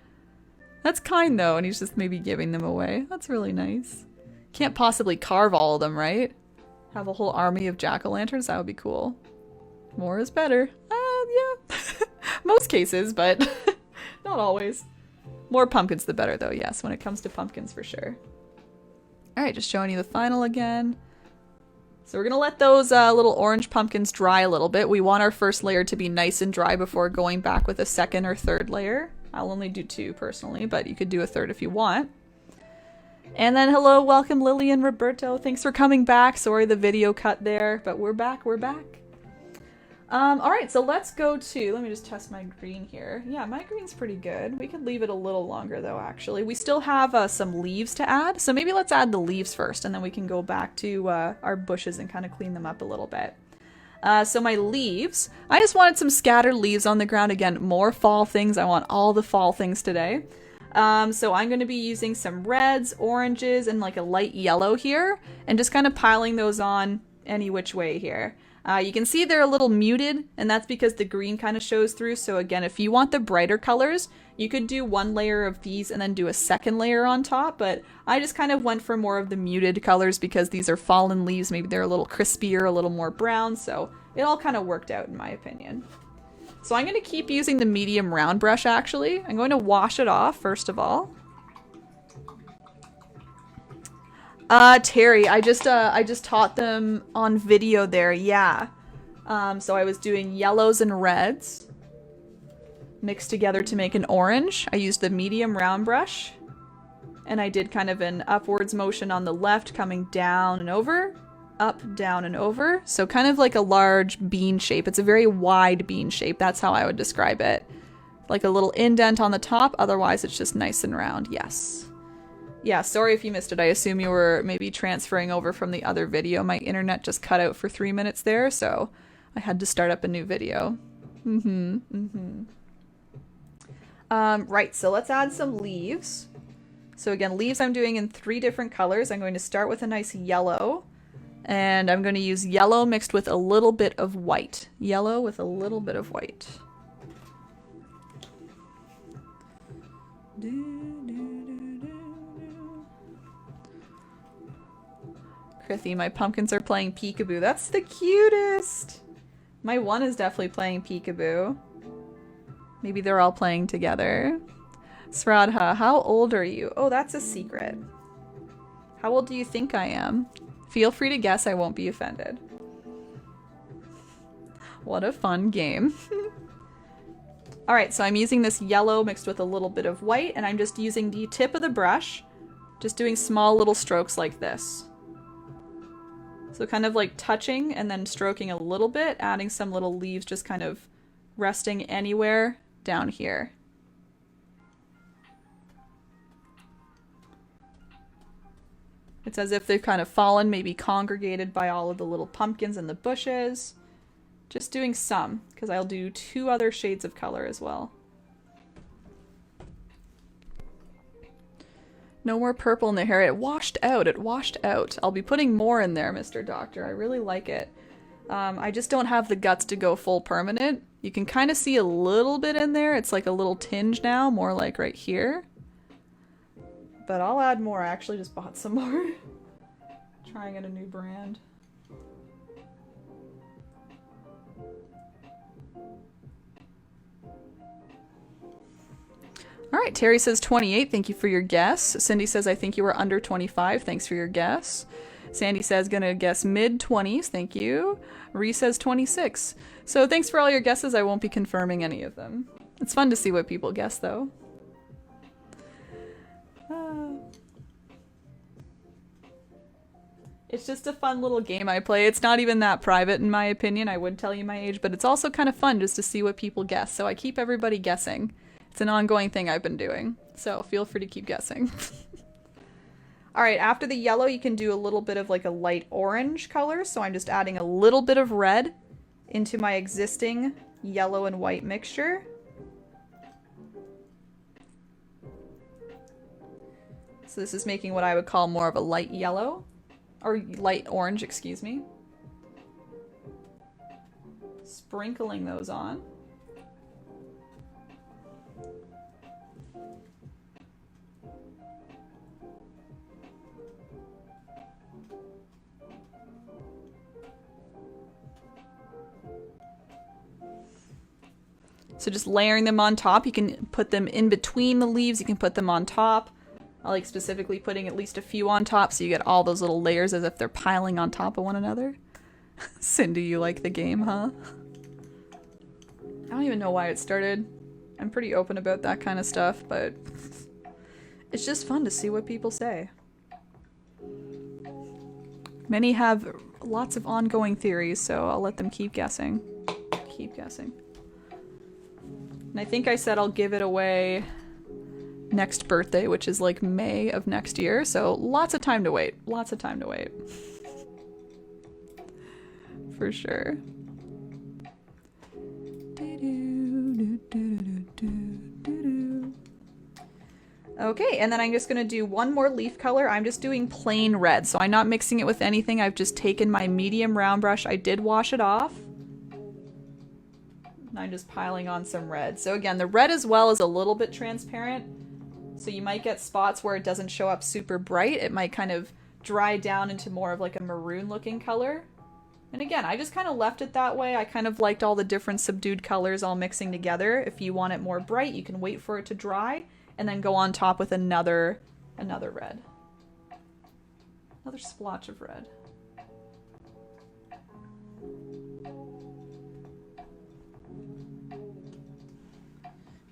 That's kind, though, and he's just maybe giving them away. That's really nice. Can't possibly carve all of them, right? Have a whole army of jack-o'-lanterns? That would be cool. More is better. Yeah. Most cases, but not always. More pumpkins the better, though, yes, when it comes to pumpkins for sure. Alright, just showing you the final again. So we're gonna let those little orange pumpkins dry a little bit. We want our first layer to be nice and dry before going back with a second or third layer. I'll only do 2 personally, but you could do a third if you want. And then hello, welcome Lily and Roberto. Thanks for coming back. Sorry the video cut there, but we're back, we're back. Alright, so let's go to, let me just test my green here. Yeah, my green's pretty good. We could leave it a little longer though, actually. We still have some leaves to add, so maybe let's add the leaves first, and then we can go back to our bushes and kind of clean them up a little bit. So my leaves, I just wanted some scattered leaves on the ground. Again, more fall things. I want all the fall things today. So I'm going to be using some reds, oranges, and like a light yellow here, and just kind of piling those on any which way here. You can see they're a little muted, and that's because the green kind of shows through. So again, if you want the brighter colors, you could do 1 layer of these and then do a second layer on top, but I just kind of went for more of the muted colors because these are fallen leaves. Maybe they're a little crispier, a little more brown, so it all kind of worked out in my opinion. So I'm going to keep using the medium round brush actually. I'm going to wash it off first of all. Terry, I just taught them on video there, yeah. So I was doing yellows and reds mixed together to make an orange. I used the medium round brush, and I did kind of an upwards motion on the left, coming down and over, up, down, and over. So kind of like a large bean shape. It's a very wide bean shape. That's how I would describe it. Like a little indent on the top, otherwise it's just nice and round, yes. Yeah, sorry if you missed it. I assume you were maybe transferring over from the other video. My internet just cut out for 3 minutes there, so I had to start up a new video. Right, so let's add some leaves. So again, leaves I'm doing in 3 different colors. I'm going to start with a nice yellow, and I'm going to use yellow mixed with a little bit of white. Yellow with a little bit of white. Crithy, my pumpkins are playing peekaboo. That's the cutest! My one is definitely playing peekaboo. Maybe they're all playing together. Sradha, how old are you? Oh, that's a secret. How old do you think I am? Feel free to guess, I won't be offended. What a fun game. Alright, so I'm using this yellow mixed with a little bit of white, and I'm just using the tip of the brush, just doing small little strokes like this. So kind of like touching and then stroking a little bit, adding some little leaves just kind of resting anywhere down here. It's as if they've kind of fallen, maybe congregated by all of the little pumpkins and the bushes. Just doing some, because I'll do 2 other shades of color as well. No more purple in the hair. It washed out. It washed out. I'll be putting more in there, Mr. Doctor. I really like it. I just don't have the guts to go full permanent. You can kind of see a little bit in there. It's like a little tinge now, more like right here. But I'll add more. I actually just bought some more. Trying out a new brand. All right, Terry says 28. Thank you for your guess. Cindy says, I think you were under 25. Thanks for your guess. Sandy says, gonna guess mid-20s. Thank you. Ree says 26. So thanks for all your guesses. I won't be confirming any of them. It's fun to see what people guess, though. It's just a fun little game I play. It's not even that private, in my opinion. I would tell you my age, but it's also kind of fun just to see what people guess. So I keep everybody guessing. It's an ongoing thing I've been doing, so feel free to keep guessing. All right, after the yellow, you can do a little bit of like a light orange color. So I'm just adding a little bit of red into my existing yellow and white mixture. So this is making what I would call more of a light yellow, or light orange, excuse me. Sprinkling those on. So just layering them on top. You can put them in between the leaves. You can put them on top. I like specifically putting at least a few on top so you get all those little layers as if they're piling on top of one another. Cindy, you like the game, huh? I don't even know why it started. I'm pretty open about that kind of stuff, but it's just fun to see what people say. Many have lots of ongoing theories, so I'll let them keep guessing. Keep guessing. And I think I said I'll give it away next birthday, which is like May of next year. So lots of time to wait. Lots of time to wait. For sure. Okay, and then I'm just gonna do one more leaf color. I'm just doing plain red, so I'm not mixing it with anything. I've just taken my medium round brush. I did wash it off. And I'm just piling on some red. So again, the red as well is a little bit transparent. So you might get spots where it doesn't show up super bright. It might kind of dry down into more of like a maroon looking color. And again, I just kind of left it that way. I kind of liked all the different subdued colors all mixing together. If you want it more bright, you can wait for it to dry and then go on top with another red. Another splotch of red.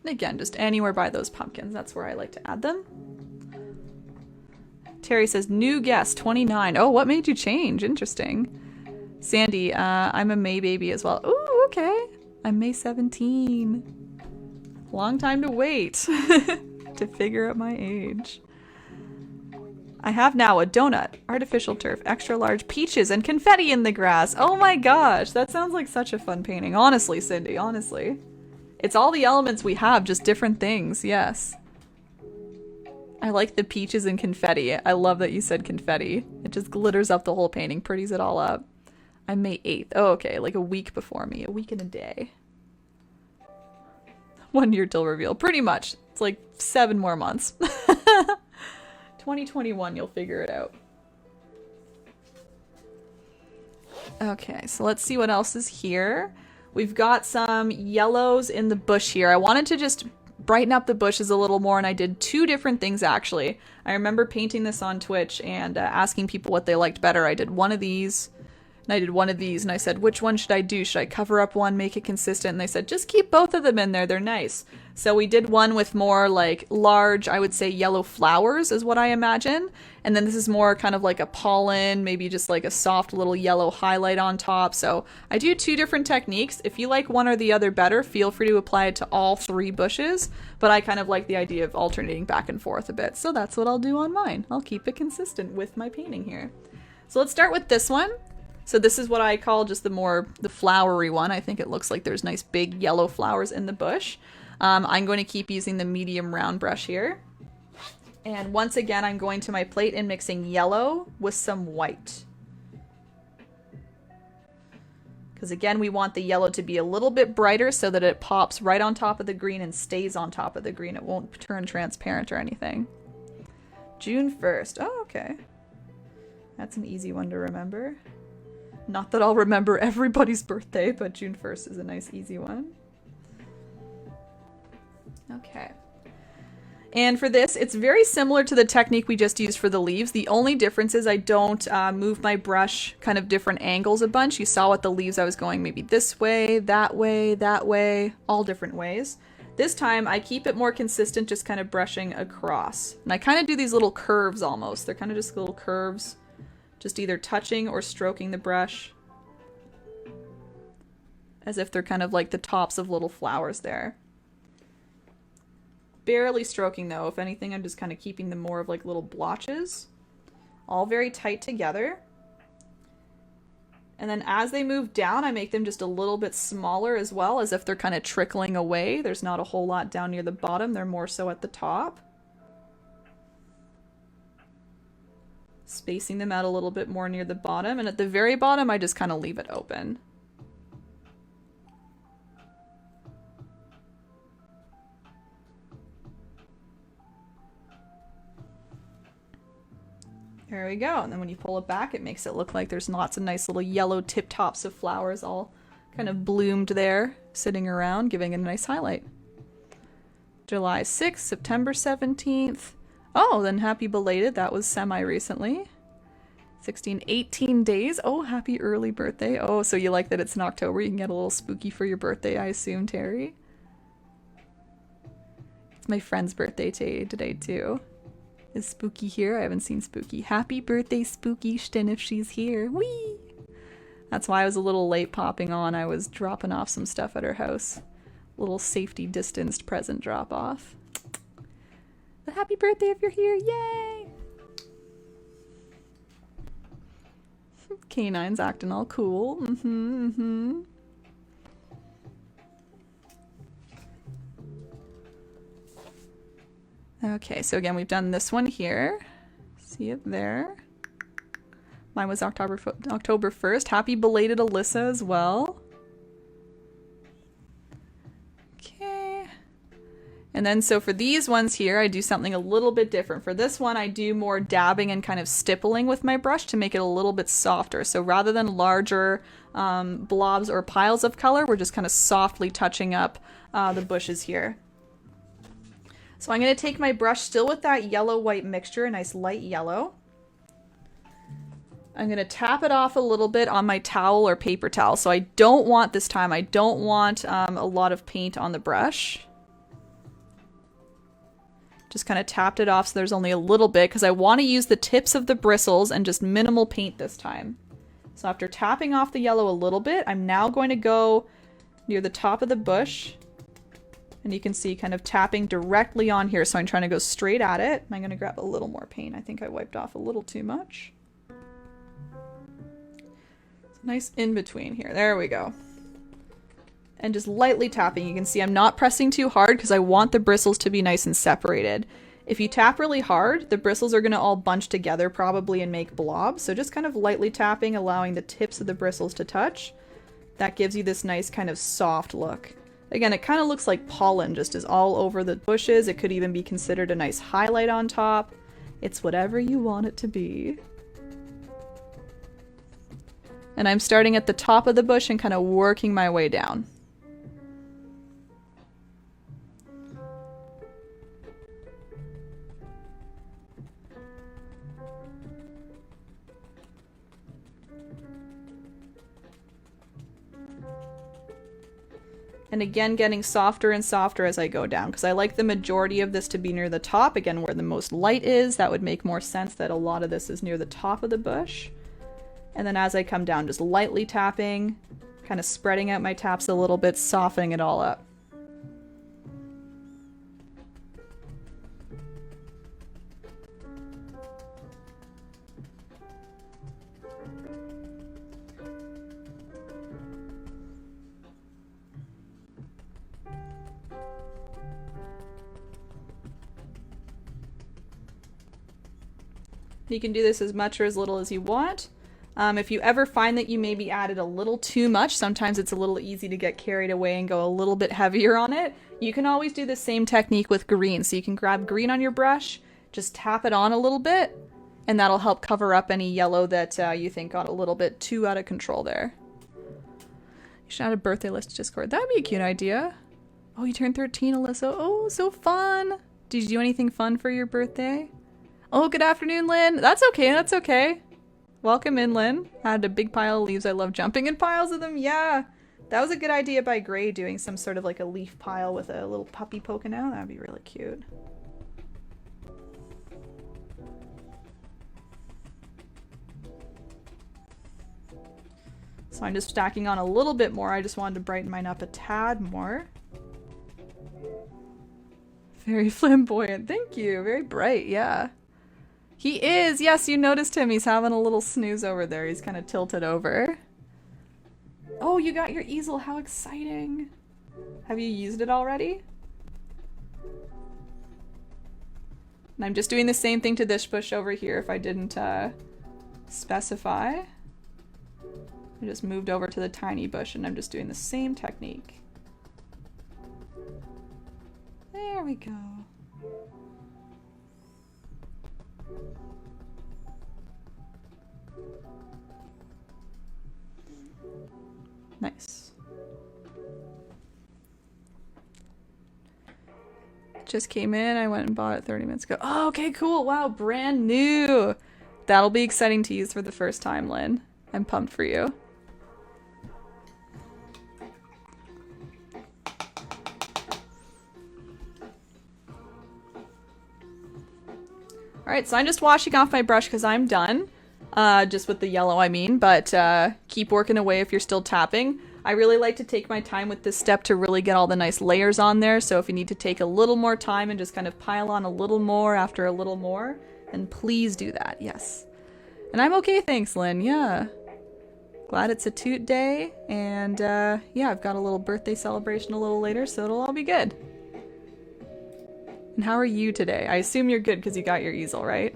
And again, just anywhere by those pumpkins. That's where I like to add them. Terry says, new guest, 29. Oh, what made you change? Interesting. Sandy, I'm a May baby as well. Ooh, okay. I'm May 17. Long time to wait to figure out my age. I have now a donut, artificial turf, extra large peaches, and confetti in the grass. Oh my gosh, that sounds like such a fun painting. Honestly, Cindy, honestly. It's all the elements we have, just different things, yes. I like the peaches and confetti. I love that you said confetti. It just glitters up the whole painting, pretties it all up. I'm May 8th. Oh, okay, like a week before me. A week and a day. 1 year till reveal. Pretty much. It's like 7 more months. 2021, you'll figure it out. Okay, so let's see what else is here. We've got some yellows in the bush here. I wanted to just brighten up the bushes a little more, and I did 2 different things actually. I remember painting this on Twitch and asking people what they liked better. I did one of these, and I did one of these, and I said, which one should I do? Should I cover up one, make it consistent? And they said, just keep both of them in there. They're nice. So we did one with more like large, I would say yellow flowers is what I imagine. And then this is more kind of like a pollen, maybe just like a soft little yellow highlight on top. So I do 2 different techniques. If you like one or the other better, feel free to apply it to all 3 bushes. But I kind of like the idea of alternating back and forth a bit. So that's what I'll do on mine. I'll keep it consistent with my painting here. So let's start with this one. So this is what I call just the flowery one. I think it looks like there's nice big yellow flowers in the bush. I'm going to keep using the medium round brush here. And once again, I'm going to my plate and mixing yellow with some white. Because again, we want the yellow to be a little bit brighter so that it pops right on top of the green and stays on top of the green. It won't turn transparent or anything. June 1st. Oh, okay. That's an easy one to remember. Not that I'll remember everybody's birthday, but June 1st is a nice easy one. Okay. And for this, it's very similar to the technique we just used for the leaves. The only difference is I don't move my brush kind of different angles a bunch. You saw with the leaves I was going maybe this way, that way, all different ways. This time I keep it more consistent, just kind of brushing across. And I kind of do these little curves almost. They're kind of just little curves, just either touching or stroking the brush. As if they're kind of like the tops of little flowers there. Barely stroking though. If anything, I'm just kind of keeping them more of like little blotches. all very tight together. And then as they move down, I make them just a little bit smaller as well, as if they're kind of trickling away. There's not a whole lot down near the bottom, they're more so at the top. Spacing them out a little bit more near the bottom, and at the very bottom I just kind of leave it open. There we go, and then when you pull it back, it makes it look like there's lots of nice little yellow tip tops of flowers all kind of bloomed there, sitting around, giving it a nice highlight. July 6th, September 17th. Oh, then happy belated, that was semi-recently. 16, 18 days. Oh, happy early birthday. Oh, so you like that it's in October, you can get a little spooky for your birthday, I assume, Terry? It's my friend's birthday today too. Is Spooky here? I haven't seen Spooky. Happy birthday, Spooky Shtin, if she's here. Whee! That's why I was a little late popping on. I was dropping off some stuff at her house. Little safety distanced present drop off. But happy birthday if you're here. Yay! Canine's acting all cool. Okay, so again, we've done this one here. See it there. Mine was October 1st. Happy belated Alyssa as well. Okay. And then so for these ones here, I do something a little bit different. For this one, I do more dabbing and kind of stippling with my brush to make it a little bit softer. So rather than larger blobs or piles of color, we're just kind of softly touching up the bushes here. So I'm going to take my brush still with that yellow-white mixture, a nice light yellow. I'm going to tap it off a little bit on my towel or paper towel. So I don't want this time, I don't want a lot of paint on the brush. Just kind of tapped it off so there's only a little bit because I want to use the tips of the bristles and just minimal paint this time. So after tapping off the yellow a little bit, I'm now going to go near the top of the bush. And you can see kind of tapping directly on here. So I'm trying to go straight at it. I'm going to grab a little more paint. I think I wiped off a little too much. It's nice in between here. There we go. And just lightly tapping. You can see I'm not pressing too hard because I want the bristles to be nice and separated. If you tap really hard, the bristles are going to all bunch together probably and make blobs. So just kind of lightly tapping, allowing the tips of the bristles to touch. That gives you this nice kind of soft look. Again, it kind of looks like pollen just is all over the bushes. It could even be considered a nice highlight on top. It's whatever you want it to be. And I'm starting at the top of the bush and kind of working my way down. And again, getting softer and softer as I go down, because I like the majority of this to be near the top, again, where the most light is. That would make more sense that a lot of this is near the top of the bush. And then as I come down, just lightly tapping, kind of spreading out my taps a little bit, softening it all up. You can do this as much or as little as you want. If you ever find that you maybe added a little too much, sometimes it's a little easy to get carried away and go a little bit heavier on it. You can always do the same technique with green. So you can grab green on your brush, just tap it on a little bit, and that'll help cover up any yellow that you think got a little bit too out of control there. You should add a birthday list to Discord. That'd be a cute idea. Oh, you turned 13, Alyssa. Oh, so fun. Did you do anything fun for your birthday? Oh, good afternoon, Lynn. That's okay, that's okay. Welcome in, Lynn. I had a big pile of leaves. I love jumping in piles of them. Yeah, that was a good idea by Gray, doing some sort of like a leaf pile with a little puppy poking out. That'd be really cute. So I'm just stacking on a little bit more. I just wanted to brighten mine up a tad more. Very flamboyant. Thank you. Very bright, yeah. He is! Yes, you noticed him. He's having a little snooze over there. He's kind of tilted over. Oh, you got your easel. How exciting. Have you used it already? And I'm just doing the same thing to this bush over here if I didn't specify. I just moved over to the tiny bush and I'm just doing the same technique. There we go. Nice. Just came in. I went and bought it 30 minutes ago. Oh, okay, cool. Wow, brand new. That'll be exciting to use for the first time, Lynn. I'm pumped for you. Alright, so I'm just washing off my brush because I'm done. Just with the yellow, I mean, but keep working away if you're still tapping. I really like to take my time with this step to really get all the nice layers on there, so if you need to take a little more time and just kind of pile on a little more after a little more, then please do that, yes. And I'm okay, thanks, Lynn, yeah. Glad it's a toot day, and yeah, I've got a little birthday celebration a little later, so it'll all be good. And how are you today? I assume you're good because you got your easel, right?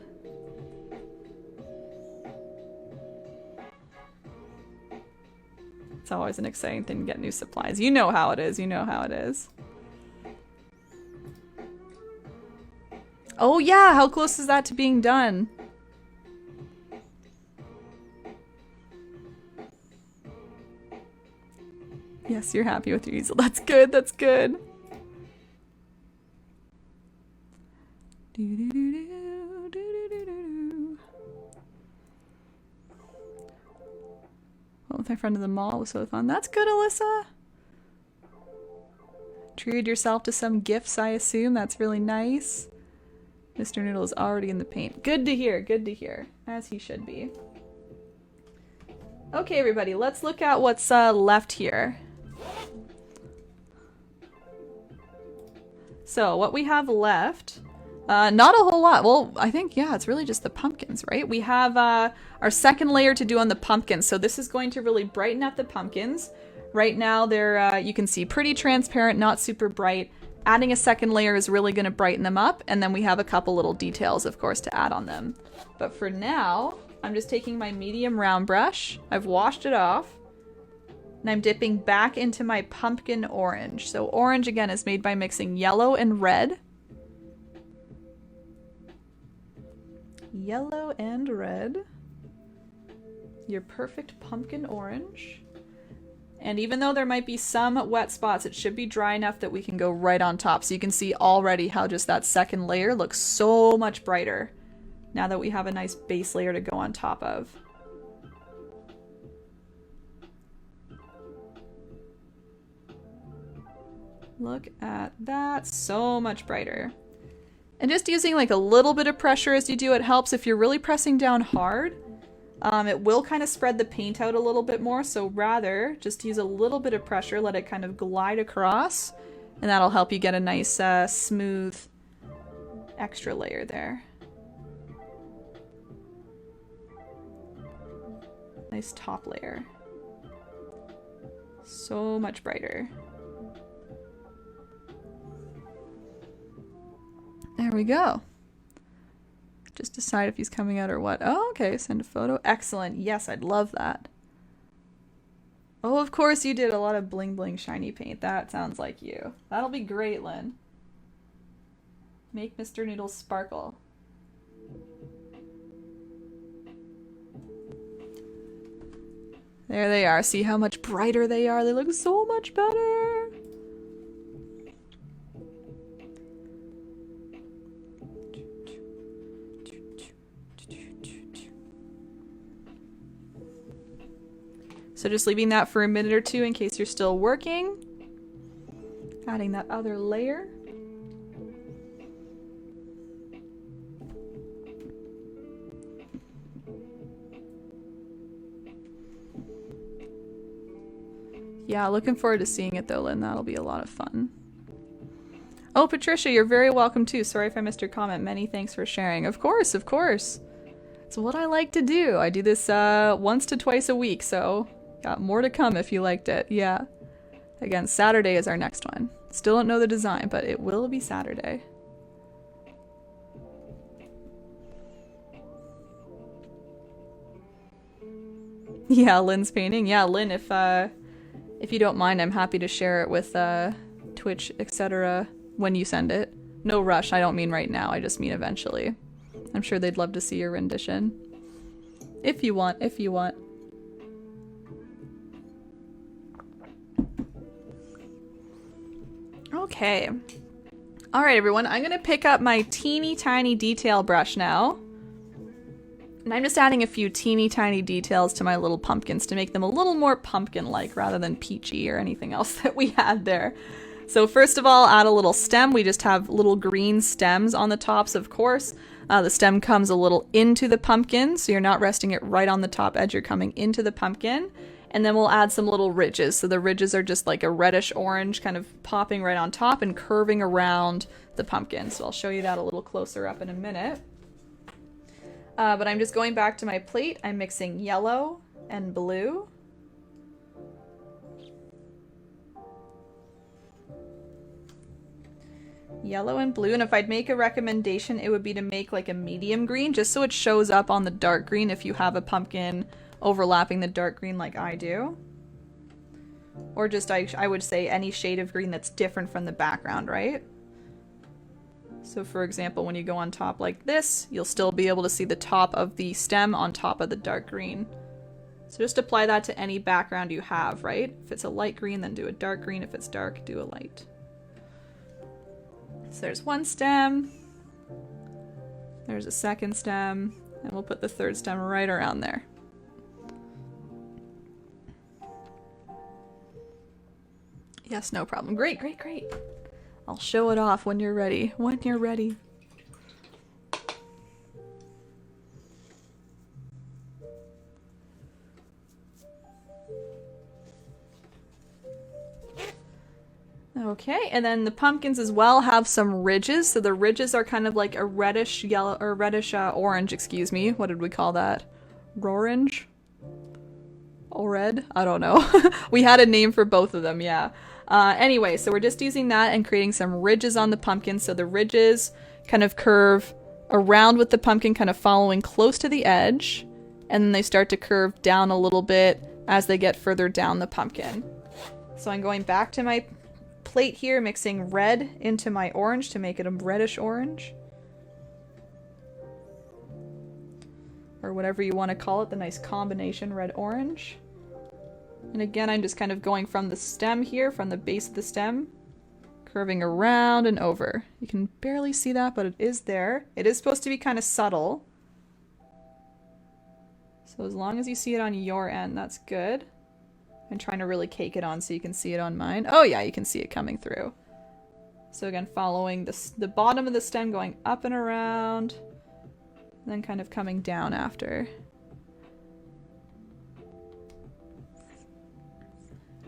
It's always an exciting thing to get new supplies. You know how it is. You know how it is. Oh yeah, how close is that to being done? Yes, you're happy with your easel. That's good, that's good. Went with my friend to the mall. It was so fun. That's good, Alyssa. Treated yourself to some gifts, I assume. That's really nice. Mr. Noodle is already in the paint. Good to hear, good to hear. As he should be. Okay, everybody, let's look at what's left here. So, what we have left, not a whole lot. Well, I think, yeah, it's really just the pumpkins, right? We have our second layer to do on the pumpkins. So this is going to really brighten up the pumpkins. Right now, they're, you can see, pretty transparent, not super bright. Adding a second layer is really going to brighten them up. And then we have a couple little details, of course, to add on them. But for now, I'm just taking my medium round brush. I've washed it off. And I'm dipping back into my pumpkin orange. So orange, again, is made by mixing yellow and red. Yellow and red. Your perfect pumpkin orange. And even though there might be some wet spots, it should be dry enough that we can go right on top. So you can see already how just that second layer looks so much brighter now that we have a nice base layer to go on top of. Look at that, so much brighter. And just using like a little bit of pressure as you do it helps. If you're really pressing down hard, it will kind of spread the paint out a little bit more. So rather, just use a little bit of pressure, let it kind of glide across, and that'll help you get a nice smooth extra layer there. Nice top layer. So much brighter. There we go. Just decide if he's coming out or what. Oh, okay. Send a photo. Excellent. Yes, I'd love that. Oh, of course you did a lot of bling bling shiny paint. That sounds like you. That'll be great, Lynn. Make Mr. Noodle sparkle. There they are. See how much brighter they are? They look so much better. So just leaving that for a minute or two in case you're still working. Adding that other layer. Yeah, looking forward to seeing it though, Lynn. That'll be a lot of fun. Oh, Patricia, you're very welcome too. Sorry if I missed your comment. Many thanks for sharing. Of course, of course. It's what I like to do. I do this once to twice a week, so got more to come if you liked it. Yeah. Again, Saturday is our next one. Still don't know the design, but it will be Saturday. Yeah, Lynn's painting. Yeah, Lynn, if you don't mind, I'm happy to share it with Twitch, etc. when you send it. No rush. I don't mean right now. I just mean eventually. I'm sure they'd love to see your rendition. If you want, if you want. Okay. Alright, everyone. I'm gonna pick up my teeny tiny detail brush now. And I'm just adding a few teeny tiny details to my little pumpkins to make them a little more pumpkin-like rather than peachy or anything else that we had there. So first of all, add a little stem. We just have little green stems on the tops, of course. The stem comes a little into the pumpkin, so you're not resting it right on the top edge, you're coming into the pumpkin. And then we'll add some little ridges. So the ridges are just like a reddish orange kind of popping right on top and curving around the pumpkin. So I'll show you that a little closer up in a minute. But I'm just going back to my plate. I'm mixing yellow and blue. Yellow and blue, and if I'd make a recommendation, it would be to make like a medium green, just so it shows up on the dark green if you have a pumpkin overlapping the dark green like I do. Or just, I would say any shade of green that's different from the background, right? So for example, when you go on top like this, you'll still be able to see the top of the stem on top of the dark green. So just apply that to any background you have, right? If it's a light green, then do a dark green. If it's dark, do a light. So there's one stem. There's a second stem. And we'll put the third stem right around there. Yes, no problem. Great, great, great. I'll show it off when you're ready. When you're ready. Okay, and then the pumpkins as well have some ridges. So the ridges are kind of like a reddish yellow, or reddish orange, excuse me. What did we call that? Orange? Or red? I don't know. We had a name for both of them, yeah. Anyway, so we're just using that and creating some ridges on the pumpkin. So the ridges kind of curve around with the pumpkin, kind of following close to the edge. And then they start to curve down a little bit as they get further down the pumpkin. So I'm going back to my plate here, mixing red into my orange to make it a reddish orange. Or whatever you want to call it, the nice combination red-orange. And again, I'm just kind of going from the stem here, from the base of the stem, curving around and over. You can barely see that, but it is there. It is supposed to be kind of subtle. So as long as you see it on your end, that's good. I'm trying to really cake it on so you can see it on mine. Oh yeah, you can see it coming through. So again, following the bottom of the stem, going up and around, and then kind of coming down after.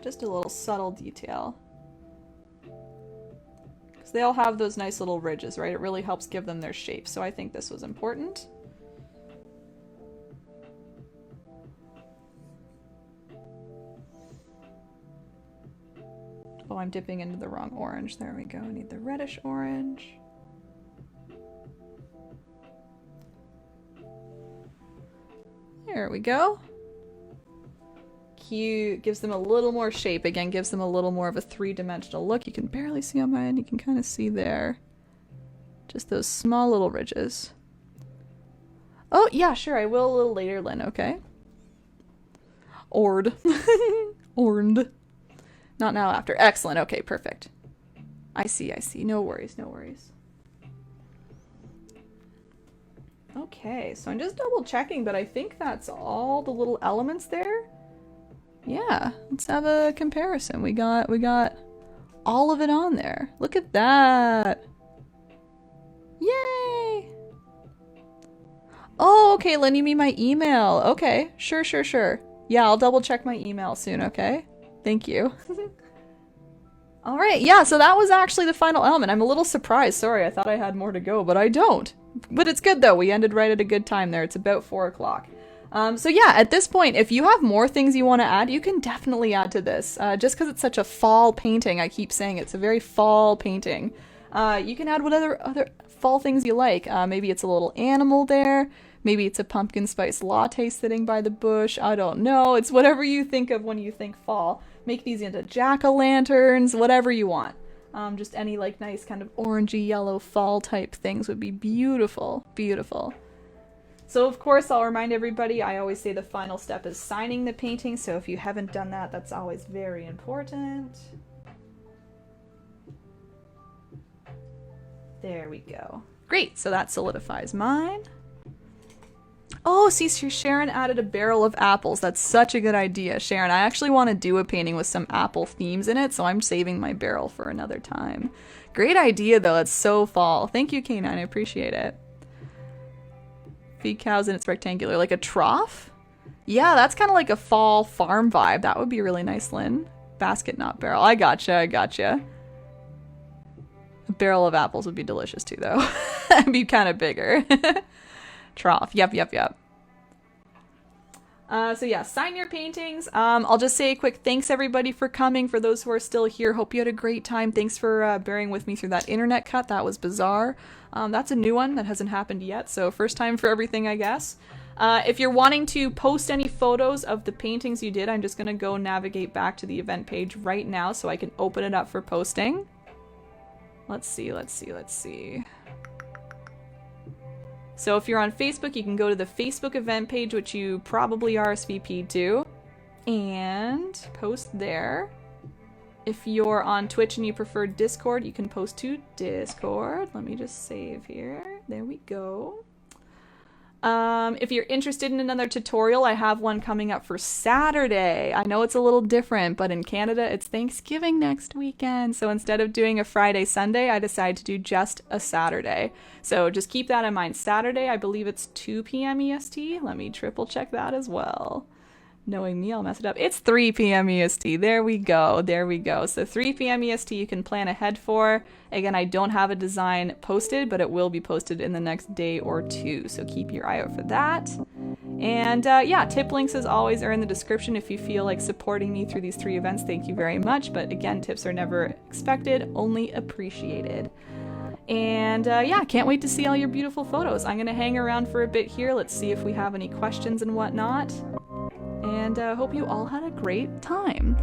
Just a little subtle detail. Because they all have those nice little ridges, right? It really helps give them their shape, so I think this was important. Oh, I'm dipping into the wrong orange. There we go. I need the reddish orange. There we go. Cute. Gives them a little more shape. Again, gives them a little more of a three-dimensional look. You can barely see on mine. You can kind of see there. Just those small little ridges. Oh, yeah, sure. I will a little later, Lynn. Okay. Ord. Orned. Not now, after. Excellent. Okay, perfect. I see, I see. No worries, no worries. Okay, so I'm just double checking, but I think that's all the little elements there. Yeah, let's have a comparison. We got all of it on there. Look at that. Yay! Oh, okay, Lynn, you mean my email. Okay, sure, sure, sure. Yeah, I'll double check my email soon, okay? Thank you. All right, yeah, so that was actually the final element. I'm a little surprised. Sorry, I thought I had more to go, but I don't. But it's good, though. We ended right at a good time there. It's about 4 o'clock. So yeah, at this point, if you have more things you want to add, you can definitely add to this. Just because it's such a fall painting, I keep saying it's a very fall painting. You can add whatever other fall things you like. Maybe it's a little animal there. Maybe it's a pumpkin spice latte sitting by the bush. I don't know. It's whatever you think of when you think fall. Make these into jack-o'-lanterns, whatever you want. Just any like nice kind of orangey yellow fall type things would be beautiful, beautiful. So of course I'll remind everybody, I always say the final step is signing the painting, so if you haven't done that, that's always very important. There we go. Great, so that solidifies mine. Oh, see, Sharon added a barrel of apples. That's such a good idea, Sharon. I actually want to do a painting with some apple themes in it, so I'm saving my barrel for another time. Great idea, though. It's so fall. Thank you, K9. I appreciate it. Feed cows and it's rectangular. Like a trough? Yeah, that's kind of like a fall farm vibe. That would be really nice, Lynn. Basket, not barrel. I gotcha, I gotcha. A barrel of apples would be delicious, too, though. It'd be kind of bigger. Trough. Yep. So yeah, sign your paintings. I'll just say a quick thanks everybody for coming. For those who are still here, hope you had a great time. Thanks for bearing with me through that internet cut. That was bizarre. That's a new one that hasn't happened yet, so first time for everything, I guess. If you're wanting to post any photos of the paintings you did, I'm just going to go navigate back to the event page right now so I can open it up for posting. Let's see. So if you're on Facebook, you can go to the Facebook event page, which you probably RSVP'd to, and post there. If you're on Twitch and you prefer Discord, you can post to Discord. Let me just save here. There we go. If you're interested in another tutorial, I have one coming up for Saturday. I know it's a little different, but in Canada, it's Thanksgiving next weekend. So instead of doing a Friday, Sunday, I decided to do just a Saturday. So just keep that in mind. Saturday, I believe it's 2 p.m. EST. Let me triple check that as well. Knowing me, I'll mess it up. It's 3 p.m. EST. There we go. So 3 p.m. EST you can plan ahead for. Again, I don't have a design posted, but it will be posted in the next day or two. So keep your eye out for that. And yeah, tip links as always are in the description if you feel like supporting me through these 3 events. Thank you very much. But again, tips are never expected, only appreciated. And yeah, can't wait to see all your beautiful photos. I'm going to hang around for a bit here. Let's see if we have any questions and whatnot. And hope you all had a great time.